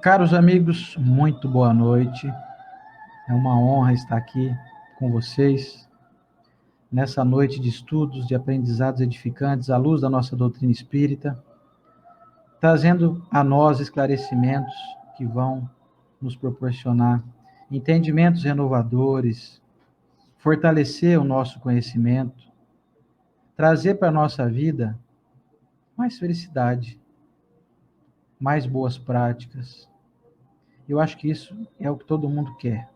Caros amigos, muito boa noite. É uma honra estar aqui com vocês nessa noite de estudos, de aprendizados edificantes à luz da nossa doutrina espírita, trazendo a nós esclarecimentos que vão nos proporcionar entendimentos renovadores, fortalecer o nosso conhecimento, trazer para a nossa vida mais felicidade, mais boas práticas. Eu acho que isso é o que todo mundo quer.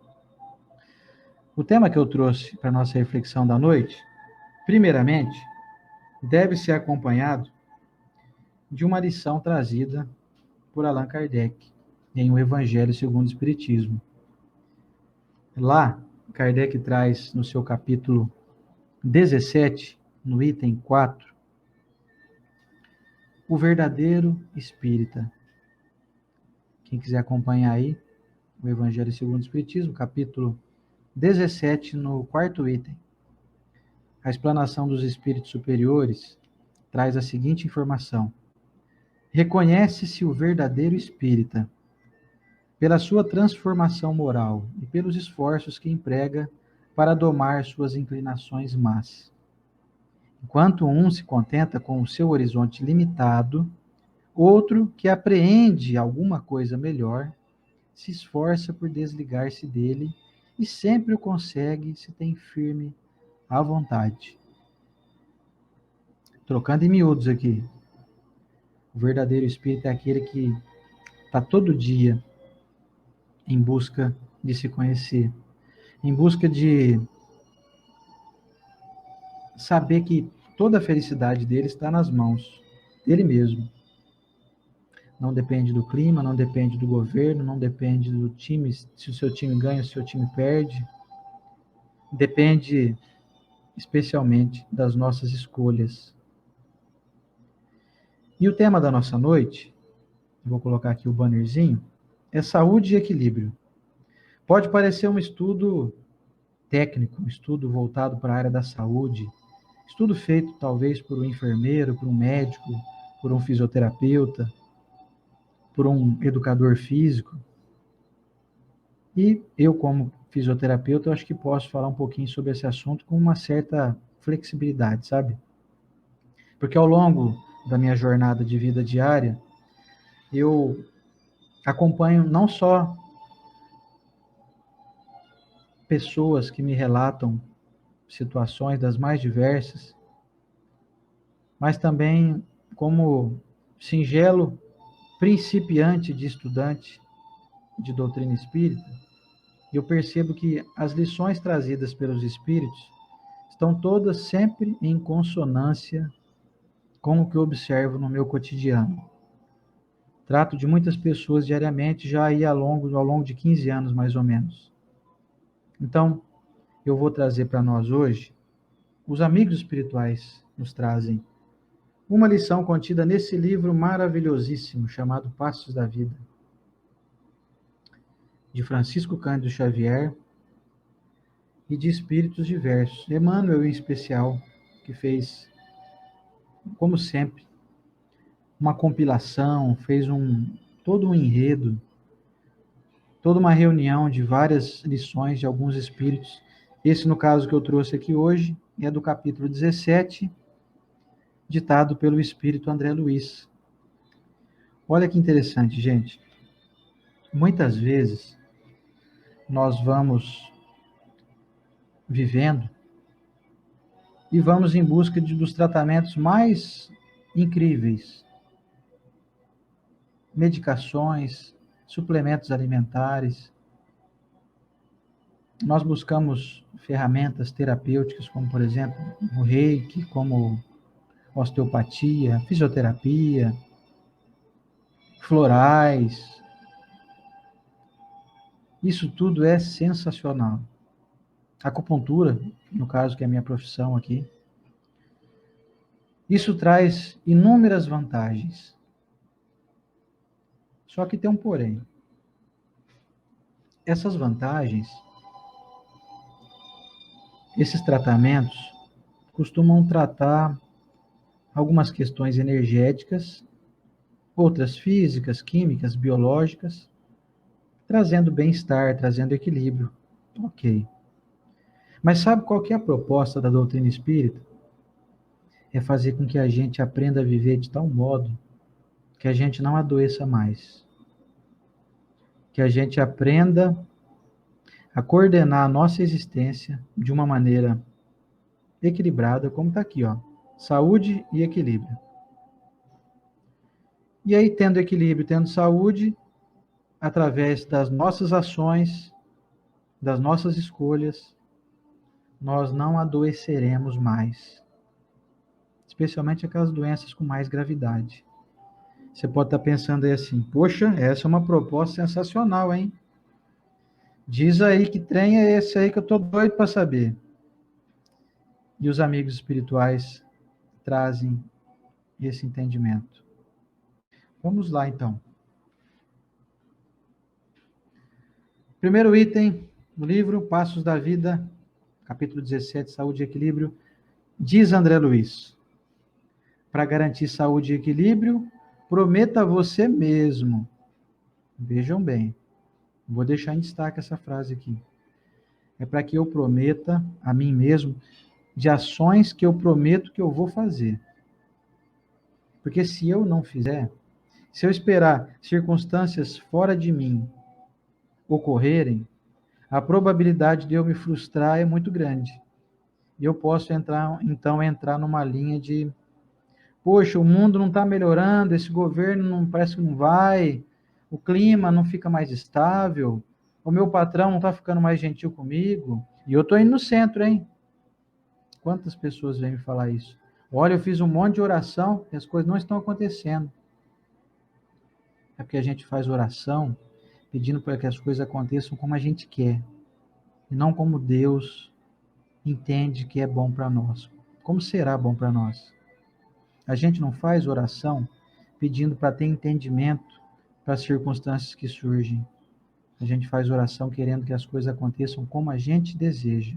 O tema que eu trouxe para a nossa reflexão da noite, primeiramente, deve ser acompanhado de uma lição trazida por Allan Kardec em O Evangelho segundo o Espiritismo. Lá, Kardec traz no seu capítulo 17, no item 4, o verdadeiro espírita. Quem quiser acompanhar aí, o Evangelho segundo o Espiritismo, capítulo 17, no quarto item. A explanação dos espíritos superiores traz a seguinte informação: reconhece-se o verdadeiro espírita pela sua transformação moral e pelos esforços que emprega para domar suas inclinações más. Enquanto um se contenta com o seu horizonte limitado, outro, que apreende alguma coisa melhor, se esforça por desligar-se dele e sempre o consegue se tem firme à vontade. Trocando em miúdos aqui, o verdadeiro espírito é aquele que está todo dia em busca de se conhecer, em busca de saber que toda a felicidade dele está nas mãos dele mesmo. Não depende do clima, não depende do governo, não depende do time, se o seu time ganha, se o seu time perde. Depende especialmente das nossas escolhas. E o tema da nossa noite, vou colocar aqui o bannerzinho, é saúde e equilíbrio. Pode parecer um estudo técnico, um estudo voltado para a área da saúde, estudo feito talvez por um enfermeiro, por um médico, por um fisioterapeuta, por um educador físico. E eu, como fisioterapeuta, eu acho que posso falar um pouquinho sobre esse assunto com uma certa flexibilidade, sabe? Porque ao longo da minha jornada de vida diária, eu acompanho não só pessoas que me relatam situações das mais diversas, mas também como singelo principiante de estudante de doutrina espírita, eu percebo que as lições trazidas pelos espíritos estão todas sempre em consonância com o que eu observo no meu cotidiano. Trato de muitas pessoas diariamente, já aí ao longo de 15 anos, mais ou menos. Então, eu vou trazer para nós hoje, os amigos espirituais nos trazem uma lição contida nesse livro maravilhosíssimo, chamado Passos da Vida, de Francisco Cândido Xavier e de espíritos diversos. Emmanuel, em especial, que fez, como sempre, uma compilação, fez todo um enredo, toda uma reunião de várias lições de alguns espíritos. Esse, no caso que eu trouxe aqui hoje, é do capítulo 17, ditado pelo espírito André Luiz. Olha que interessante, gente. Muitas vezes nós vamos vivendo e vamos em busca dos tratamentos mais incríveis. Medicações, suplementos alimentares. Nós buscamos ferramentas terapêuticas, como, por exemplo, o reiki, como osteopatia, fisioterapia, florais. Isso tudo é sensacional. Acupuntura, no caso que é a minha profissão aqui. Isso traz inúmeras vantagens. Só que tem um porém. Essas vantagens, esses tratamentos, costumam tratar algumas questões energéticas, outras físicas, químicas, biológicas, trazendo bem-estar, trazendo equilíbrio. Ok. Mas sabe qual que é a proposta da doutrina espírita? É fazer com que a gente aprenda a viver de tal modo que a gente não adoeça mais. Que a gente aprenda a coordenar a nossa existência de uma maneira equilibrada, como está aqui, ó. Saúde e equilíbrio. E aí, tendo equilíbrio, tendo saúde, através das nossas ações, das nossas escolhas, nós não adoeceremos mais. Especialmente aquelas doenças com mais gravidade. Você pode estar pensando aí assim, poxa, essa é uma proposta sensacional, hein? Diz aí que trem é esse aí que eu tô doido para saber. E os amigos espirituais trazem esse entendimento. Vamos lá, então. Primeiro item do livro, Passos da Vida, capítulo 17, Saúde e Equilíbrio, diz André Luiz, para garantir saúde e equilíbrio, prometa a você mesmo. Vejam bem, vou deixar em destaque essa frase aqui. É para que eu prometa a mim mesmo de ações que eu prometo que eu vou fazer. Porque se eu não fizer, se eu esperar circunstâncias fora de mim ocorrerem, a probabilidade de eu me frustrar é muito grande. E eu posso entrar numa linha de, poxa, o mundo não está melhorando, esse governo não parece que não vai, o clima não fica mais estável, o meu patrão não está ficando mais gentil comigo, e eu estou indo no centro, hein? Quantas pessoas vêm me falar isso? Olha, eu fiz um monte de oração e as coisas não estão acontecendo. É porque a gente faz oração pedindo para que as coisas aconteçam como a gente quer, e não como Deus entende que é bom para nós. Como será bom para nós? A gente não faz oração pedindo para ter entendimento para as circunstâncias que surgem. A gente faz oração querendo que as coisas aconteçam como a gente deseja.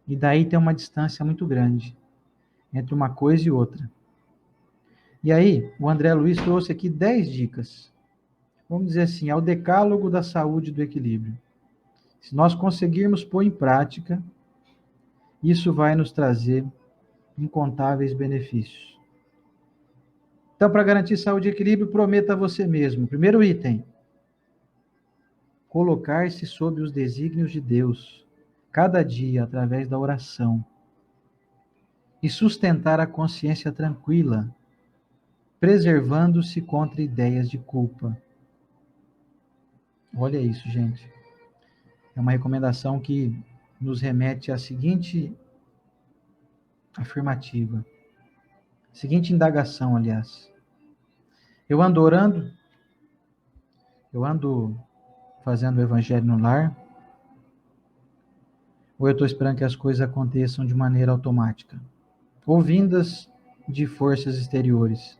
E daí tem uma distância muito grande entre uma coisa e outra. E aí, o André Luiz trouxe aqui 10 dicas. Vamos dizer assim, é o decálogo da saúde e do equilíbrio. Se nós conseguirmos pôr em prática, isso vai nos trazer incontáveis benefícios. Então, para garantir saúde e equilíbrio, prometa a você mesmo. Primeiro item, colocar-se sob os desígnios de Deus, cada dia, através da oração. E sustentar a consciência tranquila, preservando-se contra ideias de culpa. Olha isso, gente. É uma recomendação que nos remete à seguinte afirmativa, seguinte indagação, aliás. Eu ando orando, eu ando fazendo o evangelho no lar, ou eu estou esperando que as coisas aconteçam de maneira automática, ou vindas de forças exteriores.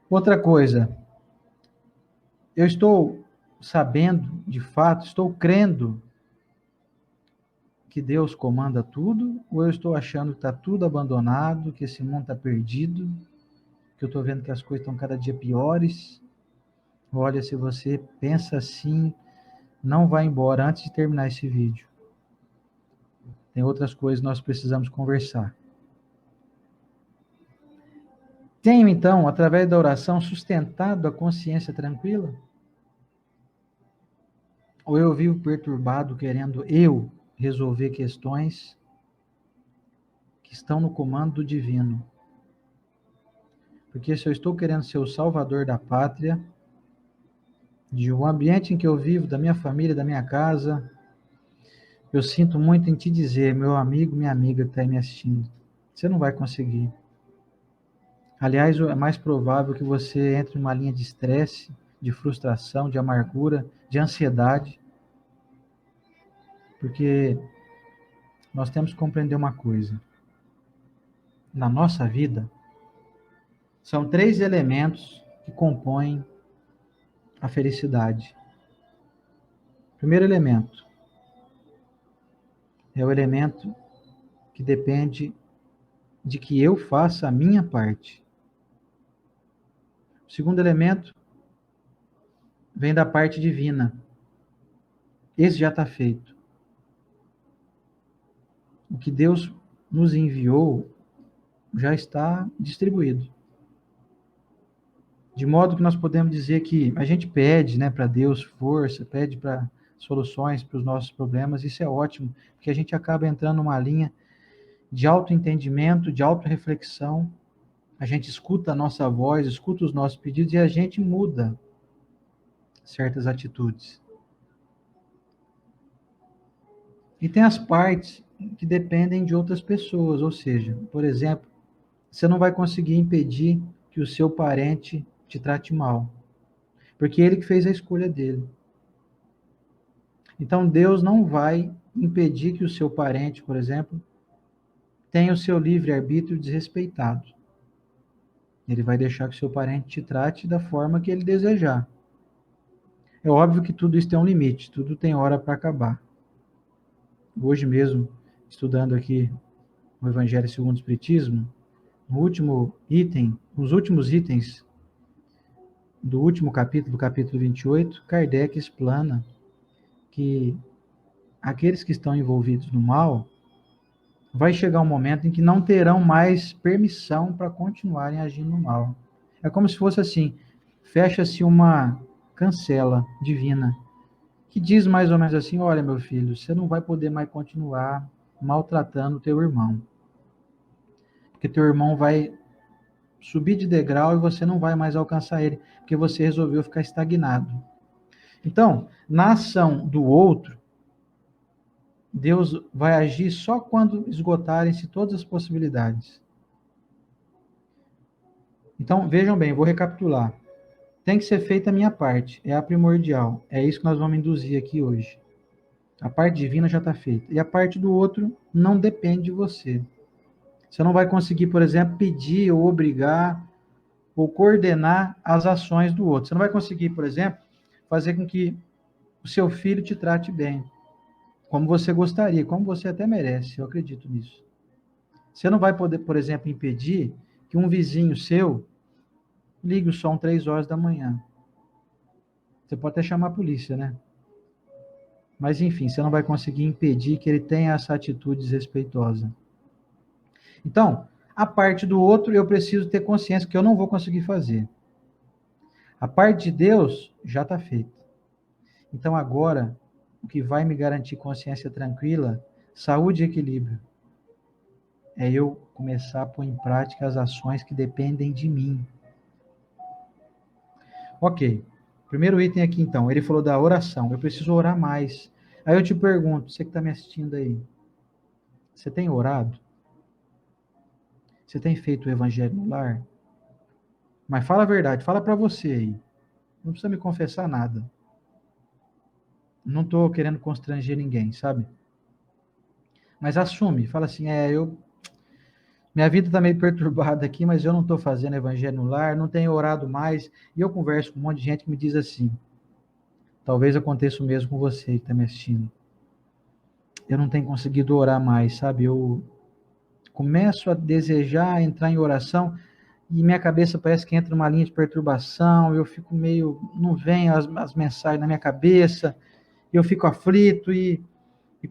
Outra coisa, eu estou sabendo, de fato, estou crendo que Deus comanda tudo, ou eu estou achando que está tudo abandonado, que esse mundo está perdido, que eu estou vendo que as coisas estão cada dia piores? Olha, se você pensa assim, não vá embora antes de terminar esse vídeo. Tem outras coisas que nós precisamos conversar. Tenho, então, através da oração, sustentado a consciência tranquila? Ou eu vivo perturbado, querendo eu resolver questões que estão no comando do divino? Porque se eu estou querendo ser o salvador da pátria, de um ambiente em que eu vivo, da minha família, da minha casa, eu sinto muito em te dizer, meu amigo, minha amiga que está aí me assistindo, você não vai conseguir. Aliás, é mais provável que você entre numa linha de estresse, de frustração, de amargura, de ansiedade, porque nós temos que compreender uma coisa. Na nossa vida, são 3 elementos que compõem a felicidade. Primeiro elemento é o elemento que depende de que eu faça a minha parte. O segundo elemento vem da parte divina. Esse já está feito. O que Deus nos enviou já está distribuído. De modo que nós podemos dizer que a gente pede, né, para Deus força, pede para soluções para os nossos problemas, isso é ótimo, porque a gente acaba entrando numa linha de autoentendimento, de autorreflexão, a gente escuta a nossa voz, escuta os nossos pedidos e a gente muda certas atitudes. E tem as partes que dependem de outras pessoas, ou seja, por exemplo, você não vai conseguir impedir que o seu parente te trate mal, porque ele que fez a escolha dele. Então Deus não vai impedir que o seu parente, por exemplo, tenha o seu livre-arbítrio desrespeitado. Ele vai deixar que o seu parente te trate da forma que ele desejar. É óbvio que tudo isso tem um limite, tudo tem hora para acabar. Hoje mesmo, estudando aqui o Evangelho segundo o Espiritismo, no último item, nos últimos itens do último capítulo, do capítulo 28, Kardec explana que aqueles que estão envolvidos no mal vai chegar um momento em que não terão mais permissão para continuarem agindo no mal. É como se fosse assim, fecha-se uma cancela divina que diz mais ou menos assim: olha, meu filho, você não vai poder mais continuar maltratando o teu irmão, porque teu irmão vai subir de degrau e você não vai mais alcançar ele, porque você resolveu ficar estagnado. Então, na ação do outro, Deus vai agir só quando esgotarem-se todas as possibilidades. Então, vejam bem, vou recapitular. Tem que ser feita a minha parte, é a primordial. É isso que nós vamos induzir aqui hoje. A parte divina já está feita. E a parte do outro não depende de você. Você não vai conseguir, por exemplo, pedir ou obrigar ou coordenar as ações do outro. Você não vai conseguir, por exemplo, fazer com que o seu filho te trate bem, como você gostaria, como você até merece. Eu acredito nisso. Você não vai poder, por exemplo, impedir que um vizinho seu ligue o som 3 horas da manhã. Você pode até chamar a polícia, né? Mas, enfim, você não vai conseguir impedir que ele tenha essa atitude desrespeitosa. Então, a parte do outro, eu preciso ter consciência que eu não vou conseguir fazer. A parte de Deus já está feita. Então, agora, o que vai me garantir consciência tranquila, saúde e equilíbrio, é eu começar a pôr em prática as ações que dependem de mim. Ok. Primeiro item aqui, então, ele falou da oração. Eu preciso orar mais. Aí eu te pergunto, você que está me assistindo aí, você tem orado? Você tem feito o evangelho no lar? Mas fala a verdade, fala para você aí. Não precisa me confessar nada. Não estou querendo constranger ninguém, sabe? Mas assume, fala assim, minha vida está meio perturbada aqui, mas eu não estou fazendo evangelho no lar, não tenho orado mais. E eu converso com um monte de gente que me diz assim, talvez aconteça o mesmo com você que está me assistindo. Eu não tenho conseguido orar mais, sabe? Eu começo a desejar entrar em oração e minha cabeça parece que entra numa linha de perturbação, eu fico meio, não vem as mensagens na minha cabeça, eu fico aflito e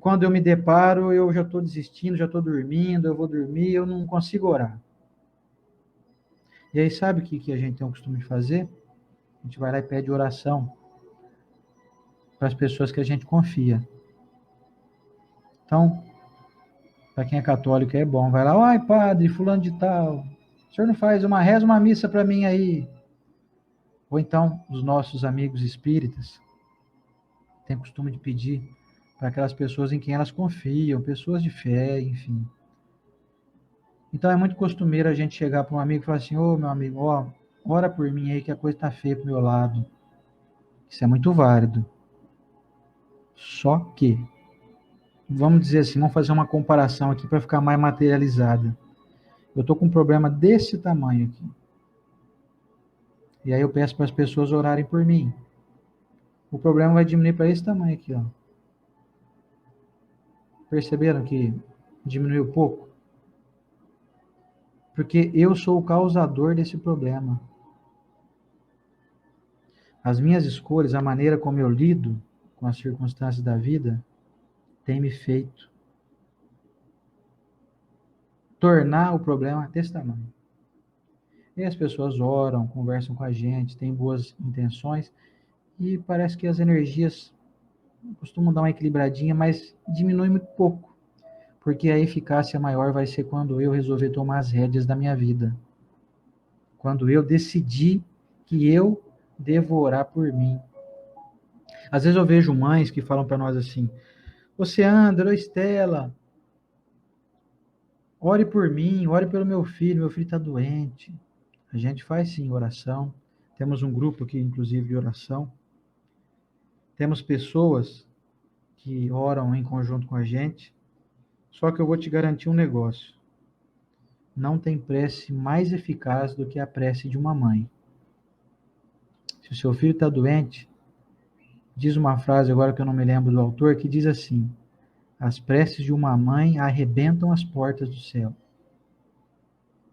quando eu me deparo, eu já estou desistindo, já estou dormindo, eu vou dormir, eu não consigo orar. E aí sabe o que a gente tem o costume de fazer? A gente vai lá e pede oração para as pessoas que a gente confia. Então, para quem é católico é bom, vai lá, ai padre, fulano de tal, o senhor não faz uma reza, uma missa para mim aí? Ou então, os nossos amigos espíritas têm costume de pedir para aquelas pessoas em quem elas confiam, pessoas de fé, enfim. Então é muito costumeiro a gente chegar para um amigo e falar assim, ô meu amigo, ó, ora por mim aí que a coisa está feia pro meu lado. Isso é muito válido. Só que, vamos dizer assim, vamos fazer uma comparação aqui para ficar mais materializada. Eu estou com um problema desse tamanho aqui. E aí eu peço para as pessoas orarem por mim. O problema vai diminuir para esse tamanho aqui, ó. Perceberam que diminuiu pouco? Porque eu sou o causador desse problema. As minhas escolhas, a maneira como eu lido com as circunstâncias da vida, tem me feito tornar o problema desse tamanho. E as pessoas oram, conversam com a gente, têm boas intenções, e parece que as energias costumam dar uma equilibradinha, mas diminui muito pouco, porque a eficácia maior vai ser quando eu resolver tomar as rédeas da minha vida. Quando eu decidir que eu devo orar por mim. Às vezes eu vejo mães que falam para nós assim: você, André, ou Estela, ore por mim, ore pelo meu filho está doente. A gente faz sim oração. Temos um grupo aqui, inclusive, de oração. Temos pessoas que oram em conjunto com a gente. Só que eu vou te garantir um negócio. Não tem prece mais eficaz do que a prece de uma mãe. Se o seu filho está doente, diz uma frase agora que eu não me lembro do autor, que diz assim: as preces de uma mãe arrebentam as portas do céu.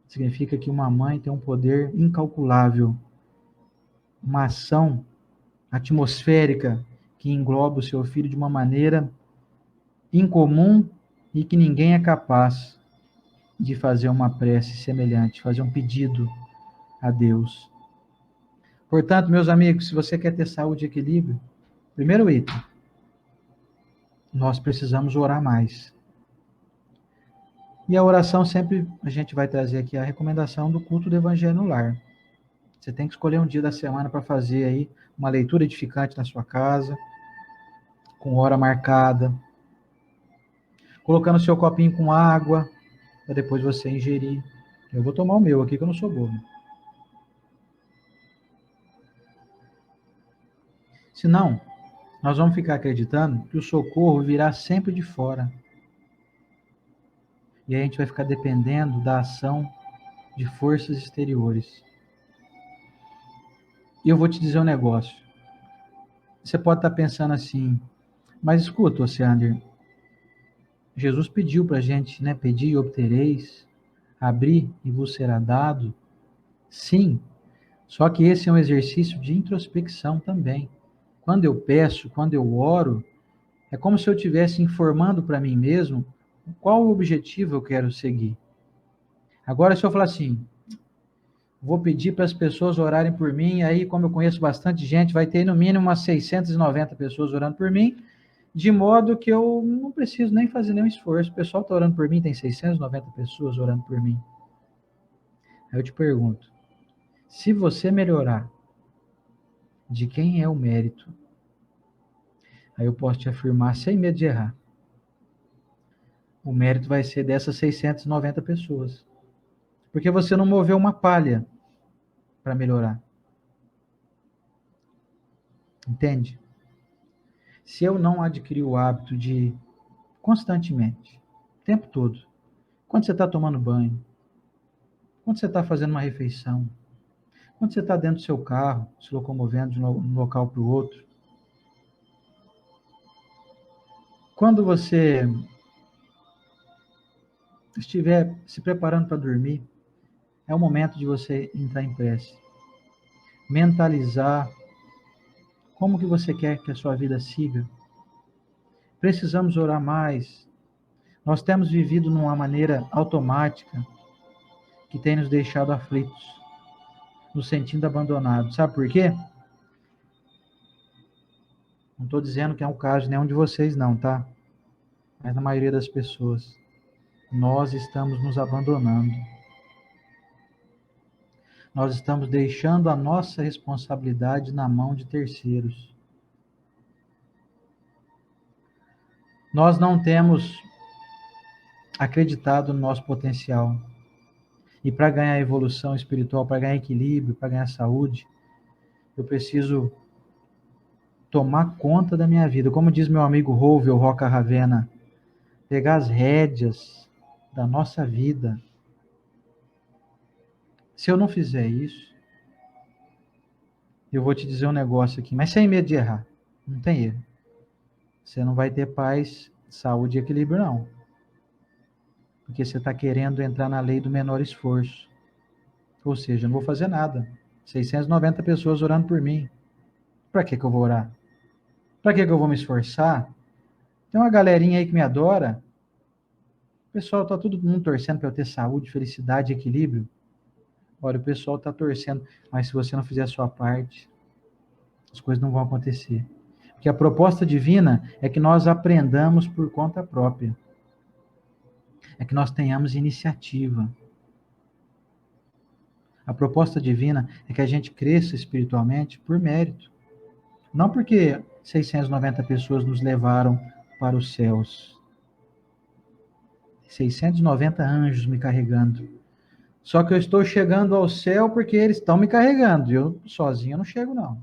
Significa que uma mãe tem um poder incalculável, uma ação atmosférica que engloba o seu filho de uma maneira incomum e que ninguém é capaz de fazer uma prece semelhante, fazer um pedido a Deus. Portanto, meus amigos, se você quer ter saúde e equilíbrio, primeiro item, nós precisamos orar mais. E a oração sempre, a gente vai trazer aqui a recomendação do culto do Evangelho no lar. Você tem que escolher um dia da semana para fazer aí uma leitura edificante na sua casa, com hora marcada, colocando seu copinho com água, para depois você ingerir. Eu vou tomar o meu aqui, que eu não sou bobo. Senão, nós vamos ficar acreditando que o socorro virá sempre de fora. E aí a gente vai ficar dependendo da ação de forças exteriores. E eu vou te dizer um negócio. Você pode estar pensando assim, mas escuta, Oceander, Jesus pediu para a gente, né? Pedir e obtereis, abrir e vos será dado. Sim, só que esse é um exercício de introspecção também. Quando eu peço, quando eu oro, é como se eu estivesse informando para mim mesmo qual o objetivo eu quero seguir. Agora, se eu falar assim, vou pedir para as pessoas orarem por mim, aí, como eu conheço bastante gente, vai ter no mínimo umas 690 pessoas orando por mim, de modo que eu não preciso nem fazer nenhum esforço. O pessoal está orando por mim, tem 690 pessoas orando por mim. Aí eu te pergunto, se você melhorar, de quem é o mérito? Aí eu posso te afirmar, sem medo de errar, o mérito vai ser dessas 690 pessoas. Porque você não moveu uma palha para melhorar. Entende? Se eu não adquirir o hábito de constantemente, o tempo todo, quando você está tomando banho, quando você está fazendo uma refeição, quando você está dentro do seu carro, se locomovendo de um local para o outro, quando você estiver se preparando para dormir, é o momento de você entrar em prece. Mentalizar como que você quer que a sua vida siga. Precisamos orar mais. Nós temos vivido numa maneira automática que tem nos deixado aflitos, nos sentindo abandonados. Sabe por quê? Não estou dizendo que é um caso de nenhum de vocês, não, tá? Mas na maioria das pessoas, nós estamos nos abandonando. Nós estamos deixando a nossa responsabilidade na mão de terceiros. Nós não temos acreditado no nosso potencial. E para ganhar evolução espiritual, para ganhar equilíbrio, para ganhar saúde, eu preciso tomar conta da minha vida. Como diz meu amigo Rouvel Roca Ravena, pegar as rédeas da nossa vida. Se eu não fizer isso, eu vou te dizer um negócio aqui, mas sem medo de errar. Não tem erro. Você não vai ter paz, saúde e equilíbrio, não. Porque você está querendo entrar na lei do menor esforço. Ou seja, eu não vou fazer nada. 690 pessoas orando por mim. Para que eu vou orar? Para que eu vou me esforçar? Tem uma galerinha aí que me adora. O pessoal tá todo mundo torcendo para eu ter saúde, felicidade, equilíbrio. Olha, o pessoal tá torcendo, mas se você não fizer a sua parte, as coisas não vão acontecer. Porque a proposta divina é que nós aprendamos por conta própria. É que nós tenhamos iniciativa. A proposta divina é que a gente cresça espiritualmente por mérito. Não porque 690 pessoas nos levaram para os céus. 690 anjos me carregando. Só que eu estou chegando ao céu porque eles estão me carregando. Eu sozinho não chego, não.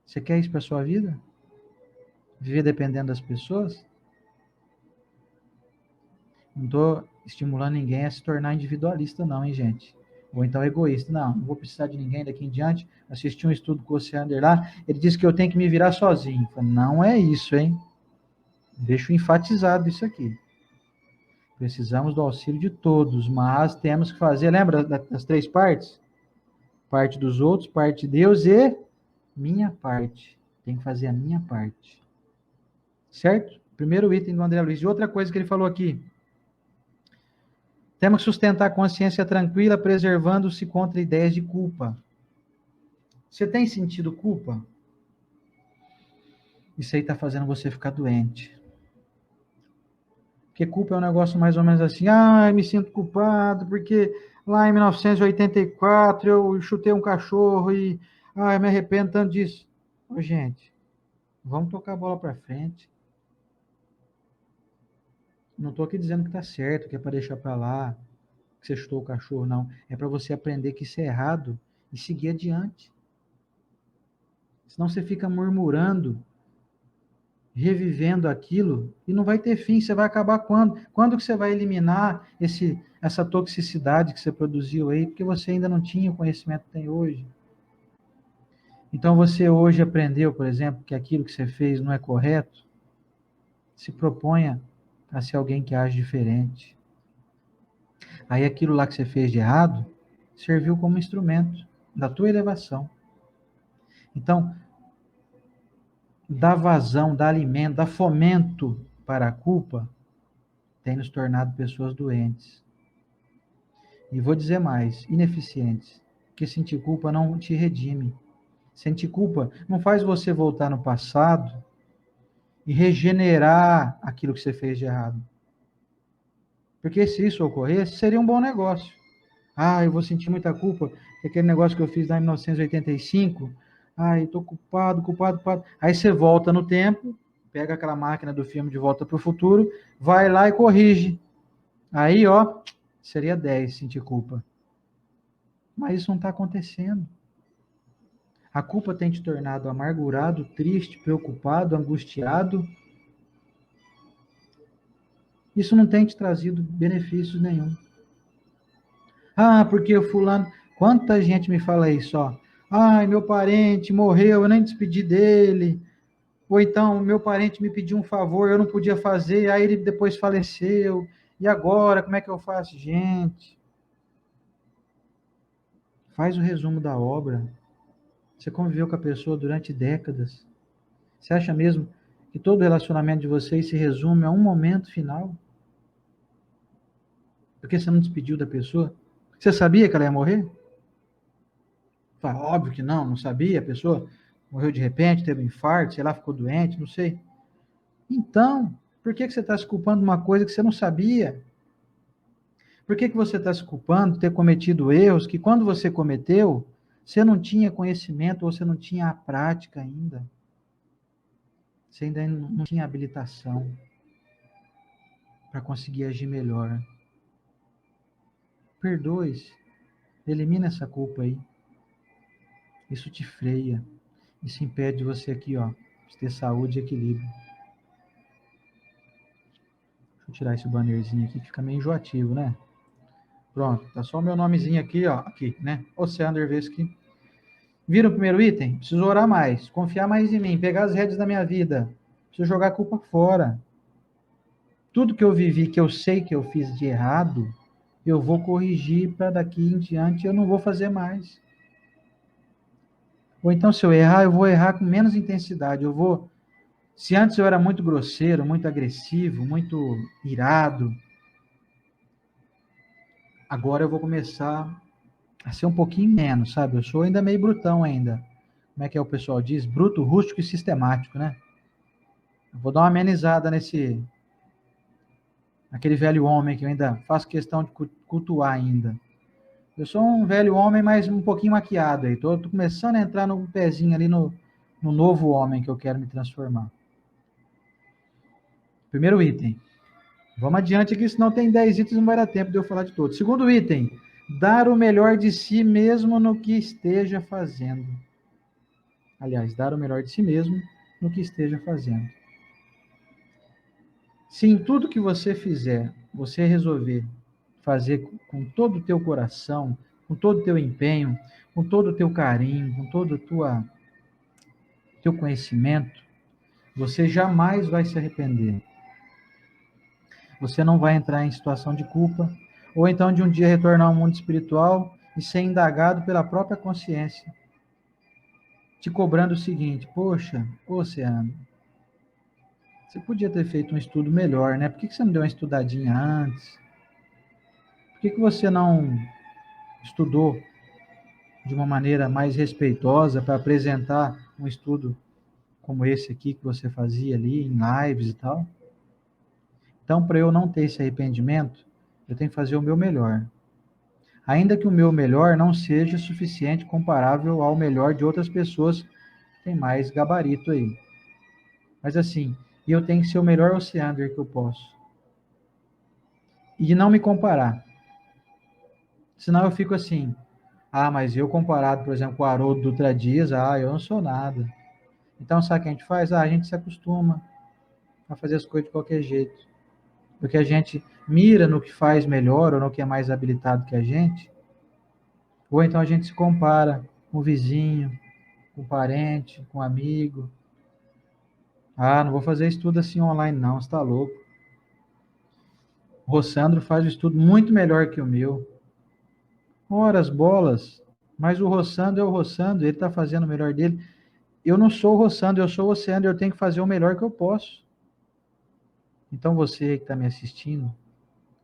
Você quer isso para sua vida? Viver dependendo das pessoas? Não estou estimulando ninguém a se tornar individualista, não, hein, gente? Ou então egoísta. Não, não vou precisar de ninguém daqui em diante. Assisti um estudo com o Oceander lá, ele disse que eu tenho que me virar sozinho. Falei, não é isso, hein? Deixo enfatizado isso aqui. Precisamos do auxílio de todos, mas temos que fazer, lembra das três partes? Parte dos outros, parte de Deus e minha parte. Tem que fazer a minha parte. Certo? Primeiro item do André Luiz. E outra coisa que ele falou aqui. Temos que sustentar a consciência tranquila, preservando-se contra ideias de culpa. Você tem sentido culpa? Isso aí está fazendo você ficar doente. Porque culpa é um negócio mais ou menos assim, me sinto culpado porque lá em 1984 eu chutei um cachorro e, me arrependo tanto disso. Ô, gente, vamos tocar a bola para frente. Não estou aqui dizendo que está certo, que é para deixar para lá, que você chutou o cachorro, não. É para você aprender que isso é errado e seguir adiante. Senão você fica murmurando, revivendo aquilo e não vai ter fim. Você vai acabar quando? Quando que você vai eliminar essa toxicidade que você produziu aí? Porque você ainda não tinha o conhecimento que tem hoje. Então você hoje aprendeu, por exemplo, que aquilo que você fez não é correto. Se proponha a ser alguém que age diferente. Aí aquilo lá que você fez de errado serviu como instrumento da tua elevação. Então, dá vazão, dá alimento, dá fomento para a culpa, tem nos tornado pessoas doentes. E vou dizer mais, ineficientes. Porque sentir culpa não te redime. Sentir culpa não faz você voltar no passado e regenerar aquilo que você fez de errado. Porque se isso ocorresse, seria um bom negócio. Eu vou sentir muita culpa, aquele negócio que eu fiz lá em 1985, estou culpado, culpado, culpado. Aí você volta no tempo, pega aquela máquina do filme De Volta para o Futuro, vai lá e corrige. Aí, seria 10 sentir culpa. Mas isso não está acontecendo. A culpa tem te tornado amargurado, triste, preocupado, angustiado. Isso não tem te trazido benefícios nenhum. Porque o fulano... Quanta gente me fala isso, ó. Meu parente morreu, eu nem despedi dele. Ou então, meu parente me pediu um favor, eu não podia fazer, aí ele depois faleceu. E agora, como é que eu faço? Gente, faz o resumo da obra. Você conviveu com a pessoa durante décadas. Você acha mesmo que todo relacionamento de vocês se resume a um momento final? Porque você não despediu da pessoa? Você sabia que ela ia morrer? Óbvio que não, não sabia. A pessoa morreu de repente, teve um infarto, sei lá, ficou doente, não sei. Então, por que você está se culpando de uma coisa que você não sabia? Por que você está se culpando de ter cometido erros que quando você cometeu, você não tinha conhecimento ou você não tinha a prática ainda? Você ainda não tinha habilitação para conseguir agir melhor. Perdoe-se. Elimina essa culpa aí. Isso te freia. Isso impede você aqui, de ter saúde e equilíbrio. Deixa eu tirar esse bannerzinho aqui, que fica meio enjoativo, né? Pronto, tá só o meu nomezinho aqui, aqui, né? Oceano Dervesky. Vira o primeiro item? Preciso orar mais, confiar mais em mim, pegar as rédeas da minha vida. Preciso jogar a culpa fora. Tudo que eu vivi, que eu sei que eu fiz de errado, eu vou corrigir para daqui em diante eu não vou fazer mais. Ou então, se eu errar, eu vou errar com menos intensidade. Se antes eu era muito grosseiro, muito agressivo, muito irado, agora eu vou começar a ser um pouquinho menos, sabe? Eu sou ainda meio brutão ainda. Como é que é o pessoal diz? Bruto, rústico e sistemático, né? Eu vou dar uma amenizada naquele velho homem que eu ainda faço questão de cultuar ainda. Eu sou um velho homem, mas um pouquinho maquiado aí. Tô começando a entrar no pezinho ali no novo homem que eu quero me transformar. Primeiro item. Vamos adiante aqui, senão tem 10 itens, não vai dar tempo de eu falar de todos. Segundo item, dar o melhor de si mesmo no que esteja fazendo. Aliás, dar o melhor de si mesmo no que esteja fazendo. Se em tudo que você fizer, você resolver fazer com todo o teu coração, com todo o teu empenho, com todo o teu carinho, com todo o teu conhecimento, você jamais vai se arrepender. Você não vai entrar em situação de culpa, ou então de um dia retornar ao mundo espiritual e ser indagado pela própria consciência, te cobrando o seguinte: poxa, Oceano, você podia ter feito um estudo melhor, né? Por que você não deu uma estudadinha antes? Por que você não estudou de uma maneira mais respeitosa para apresentar um estudo como esse aqui que você fazia ali em lives e tal? Então, para eu não ter esse arrependimento, eu tenho que fazer o meu melhor. Ainda que o meu melhor não seja suficiente comparável ao melhor de outras pessoas que têm mais gabarito aí. Mas assim, eu tenho que ser o melhor Oceander que eu posso. E não me comparar. Senão eu fico assim, mas eu comparado, por exemplo, com o Haroldo Dutra Dias, eu não sou nada. Então, sabe o que a gente faz? A gente se acostuma a fazer as coisas de qualquer jeito. Porque a gente mira no que faz melhor ou no que é mais habilitado que a gente, ou então a gente se compara com o vizinho, com o parente, com o amigo. Não vou fazer estudo assim online não, você está louco. O Rossandro faz o estudo muito melhor que o meu. Ora, as bolas, mas o Rossandro é o Rossandro, ele está fazendo o melhor dele. Eu não sou o Rossandro, eu sou o Oceano, eu tenho que fazer o melhor que eu posso. Então você que está me assistindo,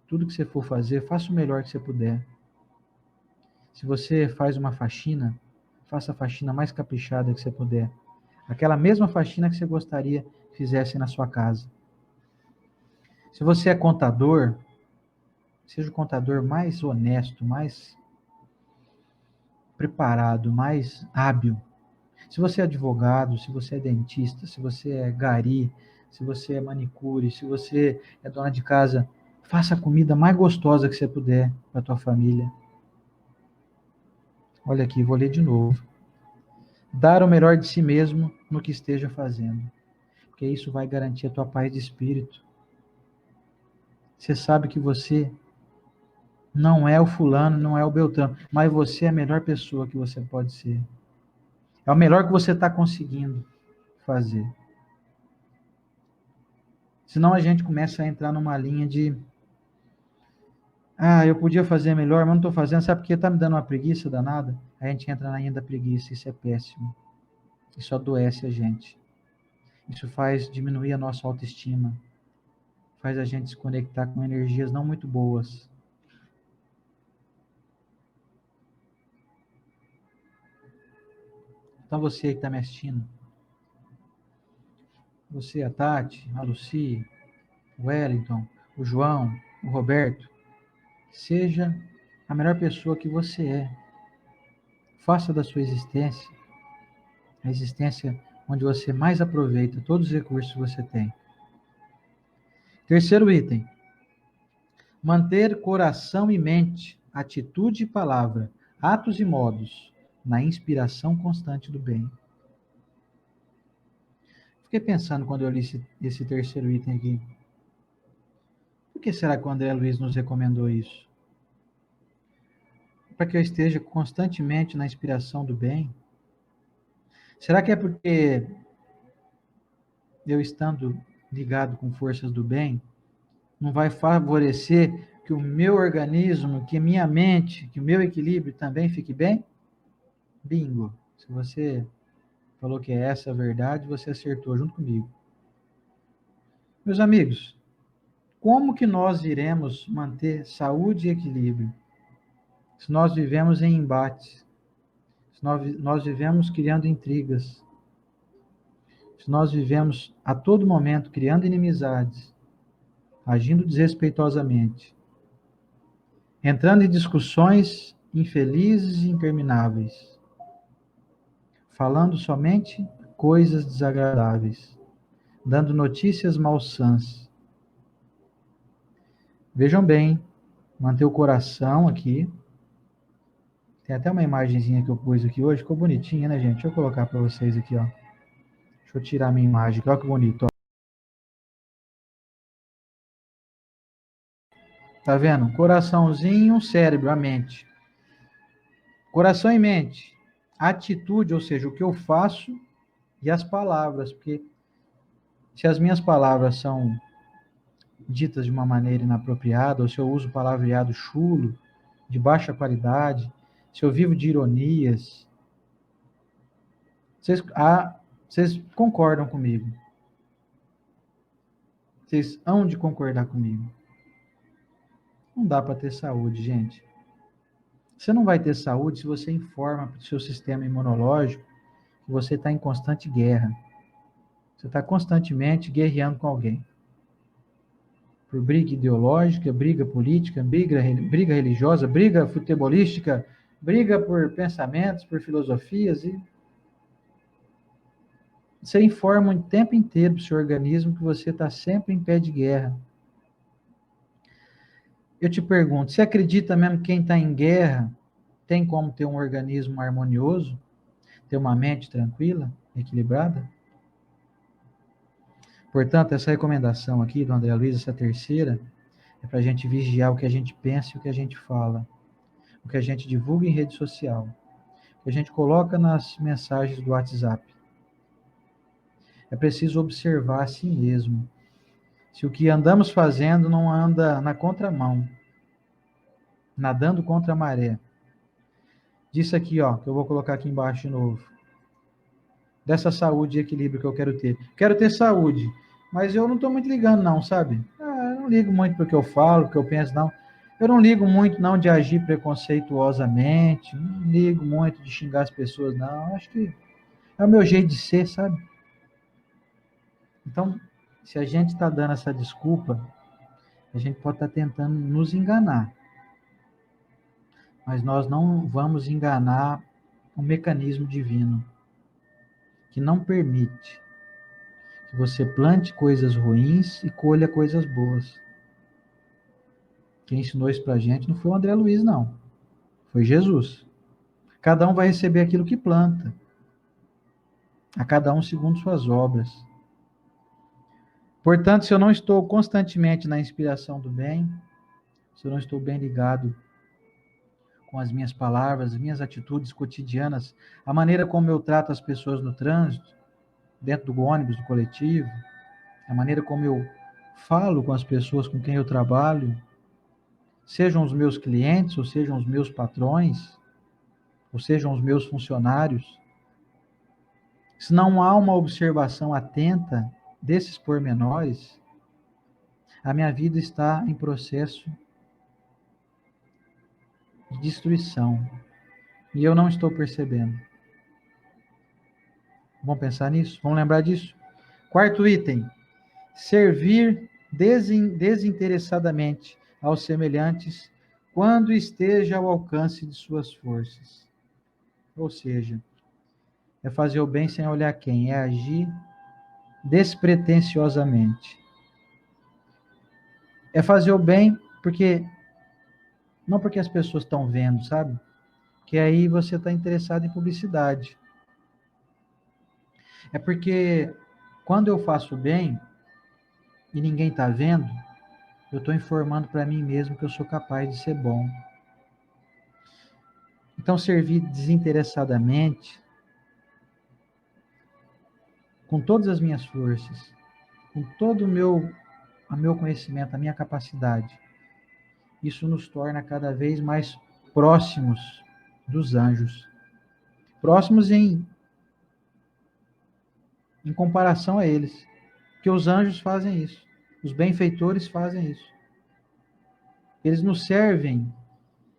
tudo que você for fazer, faça o melhor que você puder. Se você faz uma faxina, faça a faxina mais caprichada que você puder. Aquela mesma faxina que você gostaria que fizesse na sua casa. Se você é contador, seja o contador mais honesto, mais preparado, mais hábil. Se você é advogado, se você é dentista, se você é gari, se você é manicure, se você é dona de casa, faça a comida mais gostosa que você puder para a tua família. Olha aqui, vou ler de novo. Dar o melhor de si mesmo no que esteja fazendo, porque isso vai garantir a tua paz de espírito. Você sabe que você não é o fulano, não é o Beltrano, mas você é a melhor pessoa que você pode ser. É o melhor que você está conseguindo fazer. Senão a gente começa a entrar numa linha de eu podia fazer melhor, mas não estou fazendo, sabe por quê? Está me dando uma preguiça danada? A gente entra na linha da preguiça, isso é péssimo. Isso adoece a gente. Isso faz diminuir a nossa autoestima. Faz a gente se conectar com energias não muito boas. Então você que está me assistindo, você, a Tati, a Lucy, o Wellington, o João, o Roberto, seja a melhor pessoa que você é. Faça da sua existência a existência onde você mais aproveita todos os recursos que você tem. Terceiro item. Manter coração e mente, atitude e palavra, atos e modos, na inspiração constante do bem. Fiquei pensando quando eu li esse terceiro item aqui. Por que será que o André Luiz nos recomendou isso? Para que eu esteja constantemente na inspiração do bem? Será que é porque eu estando ligado com forças do bem, não vai favorecer que o meu organismo, que a minha mente, que o meu equilíbrio também fique bem? Bingo! Se você falou que é essa a verdade, você acertou junto comigo. Meus amigos, como que nós iremos manter saúde e equilíbrio se nós vivemos em embates, se nós vivemos criando intrigas, se nós vivemos a todo momento criando inimizades, agindo desrespeitosamente, entrando em discussões infelizes e intermináveis, falando somente coisas desagradáveis, dando notícias malsãs. Vejam bem, manter o coração aqui. Tem até uma imagenzinha que eu pus aqui hoje, ficou bonitinha, né, gente? Deixa eu colocar para vocês aqui, ó. Deixa eu tirar minha imagem, olha que bonito, ó. Tá vendo? Coraçãozinho, cérebro, a mente. Coração e mente. Atitude, ou seja, o que eu faço e as palavras, porque se as minhas palavras são ditas de uma maneira inapropriada, ou se eu uso palavreado chulo, de baixa qualidade, se eu vivo de ironias, vocês concordam comigo? Vocês hão de concordar comigo? Não dá para ter saúde, gente. Você não vai ter saúde se você informa para o seu sistema imunológico que você está em constante guerra. Você está constantemente guerreando com alguém. Por briga ideológica, briga política, briga religiosa, briga futebolística, briga por pensamentos, por filosofias. E você informa o tempo inteiro para o seu organismo que você está sempre em pé de guerra. Eu te pergunto, você acredita mesmo que quem está em guerra tem como ter um organismo harmonioso, ter uma mente tranquila, equilibrada? Portanto, essa recomendação aqui do André Luiz, essa terceira, é para a gente vigiar o que a gente pensa e o que a gente fala, o que a gente divulga em rede social, o que a gente coloca nas mensagens do WhatsApp. É preciso observar a si mesmo. Se o que andamos fazendo não anda na contramão, nadando contra a maré. Disso aqui, ó, que eu vou colocar aqui embaixo de novo. Dessa saúde e equilíbrio que eu quero ter. Quero ter saúde, mas eu não estou muito ligando não, sabe? Eu não ligo muito para o que eu falo, o que eu penso, não. Eu não ligo muito, não, de agir preconceituosamente, não ligo muito de xingar as pessoas, não. Acho que é o meu jeito de ser, sabe? Então, se a gente está dando essa desculpa, a gente pode estar tentando nos enganar. Mas nós não vamos enganar o mecanismo divino, que não permite que você plante coisas ruins e colha coisas boas. Quem ensinou isso pra gente não foi o André Luiz, não. Foi Jesus. Cada um vai receber aquilo que planta. A cada um segundo suas obras. Portanto, se eu não estou constantemente na inspiração do bem, se eu não estou bem ligado com as minhas palavras, as minhas atitudes cotidianas, a maneira como eu trato as pessoas no trânsito, dentro do ônibus, do coletivo, a maneira como eu falo com as pessoas com quem eu trabalho, sejam os meus clientes, ou sejam os meus patrões, ou sejam os meus funcionários, se não há uma observação atenta desses pormenores, a minha vida está em processo de destruição. E eu não estou percebendo. Vamos pensar nisso? Vamos lembrar disso? Quarto item. Servir desinteressadamente aos semelhantes quando esteja ao alcance de suas forças. Ou seja, é fazer o bem sem olhar quem, é agir despretensiosamente. É fazer o bem não porque as pessoas estão vendo, sabe? Que aí você está interessado em publicidade. É porque quando eu faço o bem e ninguém está vendo, eu estou informando para mim mesmo que eu sou capaz de ser bom. Então, servir desinteressadamente, com todas as minhas forças, com todo o meu conhecimento, a minha capacidade, isso nos torna cada vez mais próximos dos anjos. próximos em comparação a eles. Porque os anjos fazem isso. Os benfeitores fazem isso. Eles nos servem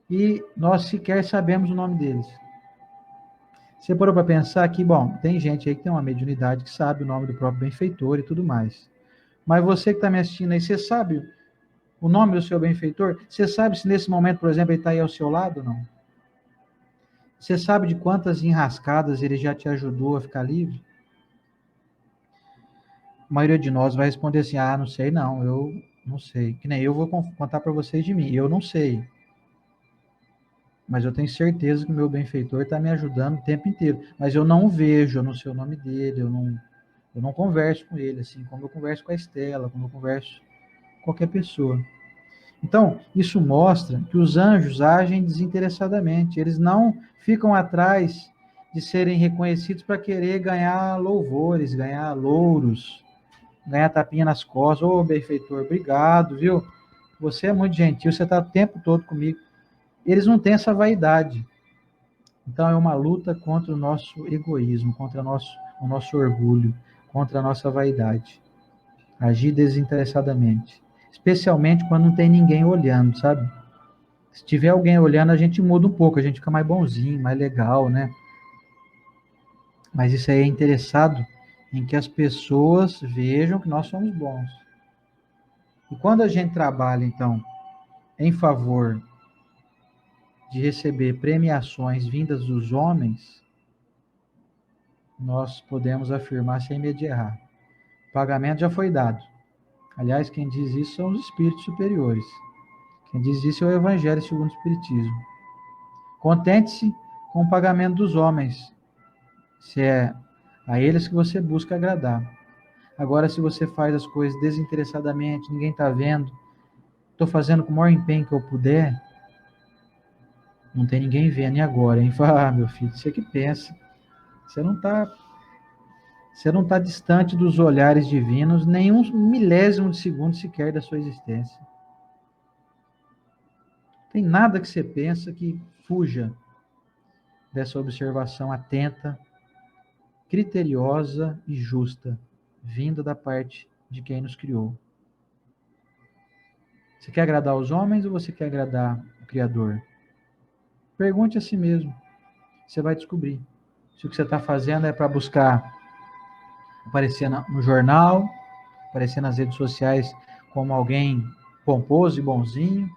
e nós sequer sabemos o nome deles. Você parou para pensar que, bom, tem gente aí que tem uma mediunidade que sabe o nome do próprio benfeitor e tudo mais. Mas você que está me assistindo aí, você sabe o nome do seu benfeitor? Você sabe se nesse momento, por exemplo, ele está aí ao seu lado ou não? Você sabe de quantas enrascadas ele já te ajudou a ficar livre? A maioria de nós vai responder assim: ah, não sei não, eu não sei. Que nem eu vou contar para vocês de mim, eu não sei. Mas eu tenho certeza que o meu benfeitor está me ajudando o tempo inteiro. Mas eu não vejo, eu não sei o nome dele, eu não converso com ele, assim como eu converso com a Estela, como eu converso com qualquer pessoa. Então, isso mostra que os anjos agem desinteressadamente. Eles não ficam atrás de serem reconhecidos para querer ganhar louvores, ganhar louros, ganhar tapinha nas costas. Ô, benfeitor, obrigado, viu? Você é muito gentil, você está o tempo todo comigo. Eles não têm essa vaidade. Então, é uma luta contra o nosso egoísmo, contra o nosso orgulho, contra a nossa vaidade. Agir desinteressadamente. Especialmente quando não tem ninguém olhando, sabe? Se tiver alguém olhando, a gente muda um pouco, a gente fica mais bonzinho, mais legal, né? Mas isso aí é interessado em que as pessoas vejam que nós somos bons. E quando a gente trabalha, então, em favor de receber premiações vindas dos homens, nós podemos afirmar sem medo de errar. O pagamento já foi dado. Aliás, quem diz isso são os espíritos superiores. Quem diz isso é o Evangelho segundo o Espiritismo. Contente-se com o pagamento dos homens, se é a eles que você busca agradar. Agora, se você faz as coisas desinteressadamente, ninguém está vendo, estou fazendo com o maior empenho que eu puder, não tem ninguém vendo, e agora, hein? Fala, ah, meu filho, você que pensa. Você não está Você não está distante dos olhares divinos, nem um milésimo de segundo sequer da sua existência. Tem nada que você pensa que fuja dessa observação atenta, criteriosa e justa, vinda da parte de quem nos criou. Você quer agradar os homens ou você quer agradar o Criador? Pergunte a si mesmo. Você vai descobrir se o que você está fazendo é para buscar aparecer no jornal, aparecer nas redes sociais como alguém pomposo e bonzinho.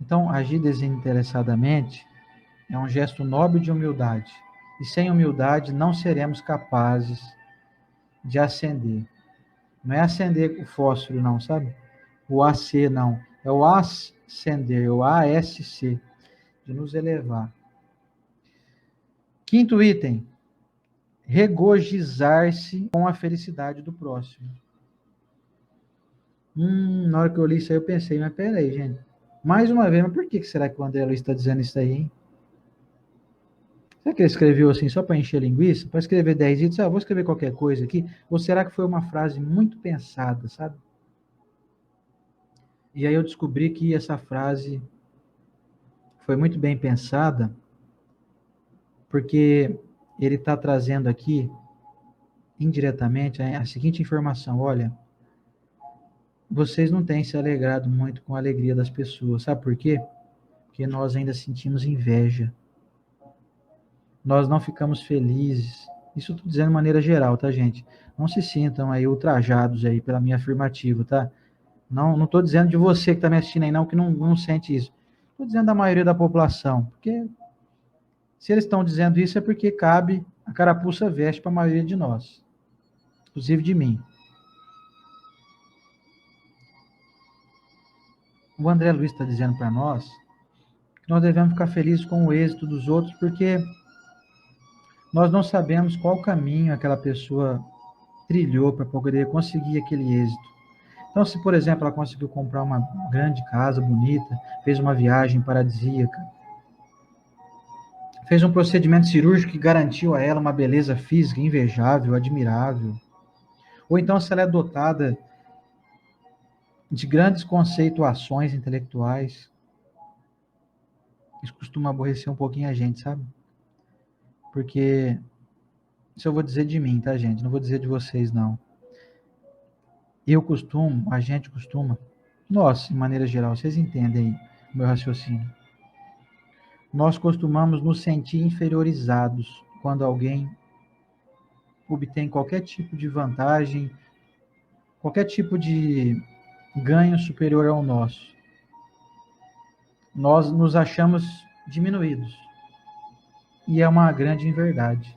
Então, agir desinteressadamente é um gesto nobre de humildade. E sem humildade não seremos capazes de acender. Não é acender o fósforo, não, sabe? O AC, não. É o ascender, o ASC, de nos elevar. Quinto item, regozijar-se com a felicidade do próximo. Na hora que eu li isso aí, eu pensei, mas peraí, gente. Mais uma vez, mas por que será que o André Luiz está dizendo isso aí, hein? Será que ele escreveu assim só para encher linguiça? Para escrever 10 itens? Ah, vou escrever qualquer coisa aqui? Ou será que foi uma frase muito pensada, sabe? E aí eu descobri que essa frase foi muito bem pensada, porque ele está trazendo aqui, indiretamente, a seguinte informação: olha, vocês não têm se alegrado muito com a alegria das pessoas. Sabe por quê? Porque nós ainda sentimos inveja. Nós não ficamos felizes. Isso eu estou dizendo de maneira geral, tá, gente? Não se sintam aí ultrajados aí pela minha afirmativa, tá? Não estou dizendo de você que está me assistindo aí, não, que não sente isso. Estou dizendo da maioria da população. Porque se eles estão dizendo isso é porque cabe a carapuça veste para a maioria de nós. Inclusive de mim. O André Luiz está dizendo para nós que nós devemos ficar felizes com o êxito dos outros, porque nós não sabemos qual caminho aquela pessoa trilhou para poder conseguir aquele êxito. Então, se, por exemplo, ela conseguiu comprar uma grande casa bonita, fez uma viagem paradisíaca, fez um procedimento cirúrgico que garantiu a ela uma beleza física invejável, admirável, ou então se ela é dotada de grandes conceituações intelectuais, isso costuma aborrecer um pouquinho a gente, sabe? Porque, isso eu vou dizer de mim, tá, gente? Não vou dizer de vocês, não. A gente costuma, nós, de maneira geral, vocês entendem aí o meu raciocínio. Nós costumamos nos sentir inferiorizados quando alguém obtém qualquer tipo de vantagem, qualquer tipo de ganho superior ao nosso. Nós nos achamos diminuídos. E é uma grande inverdade,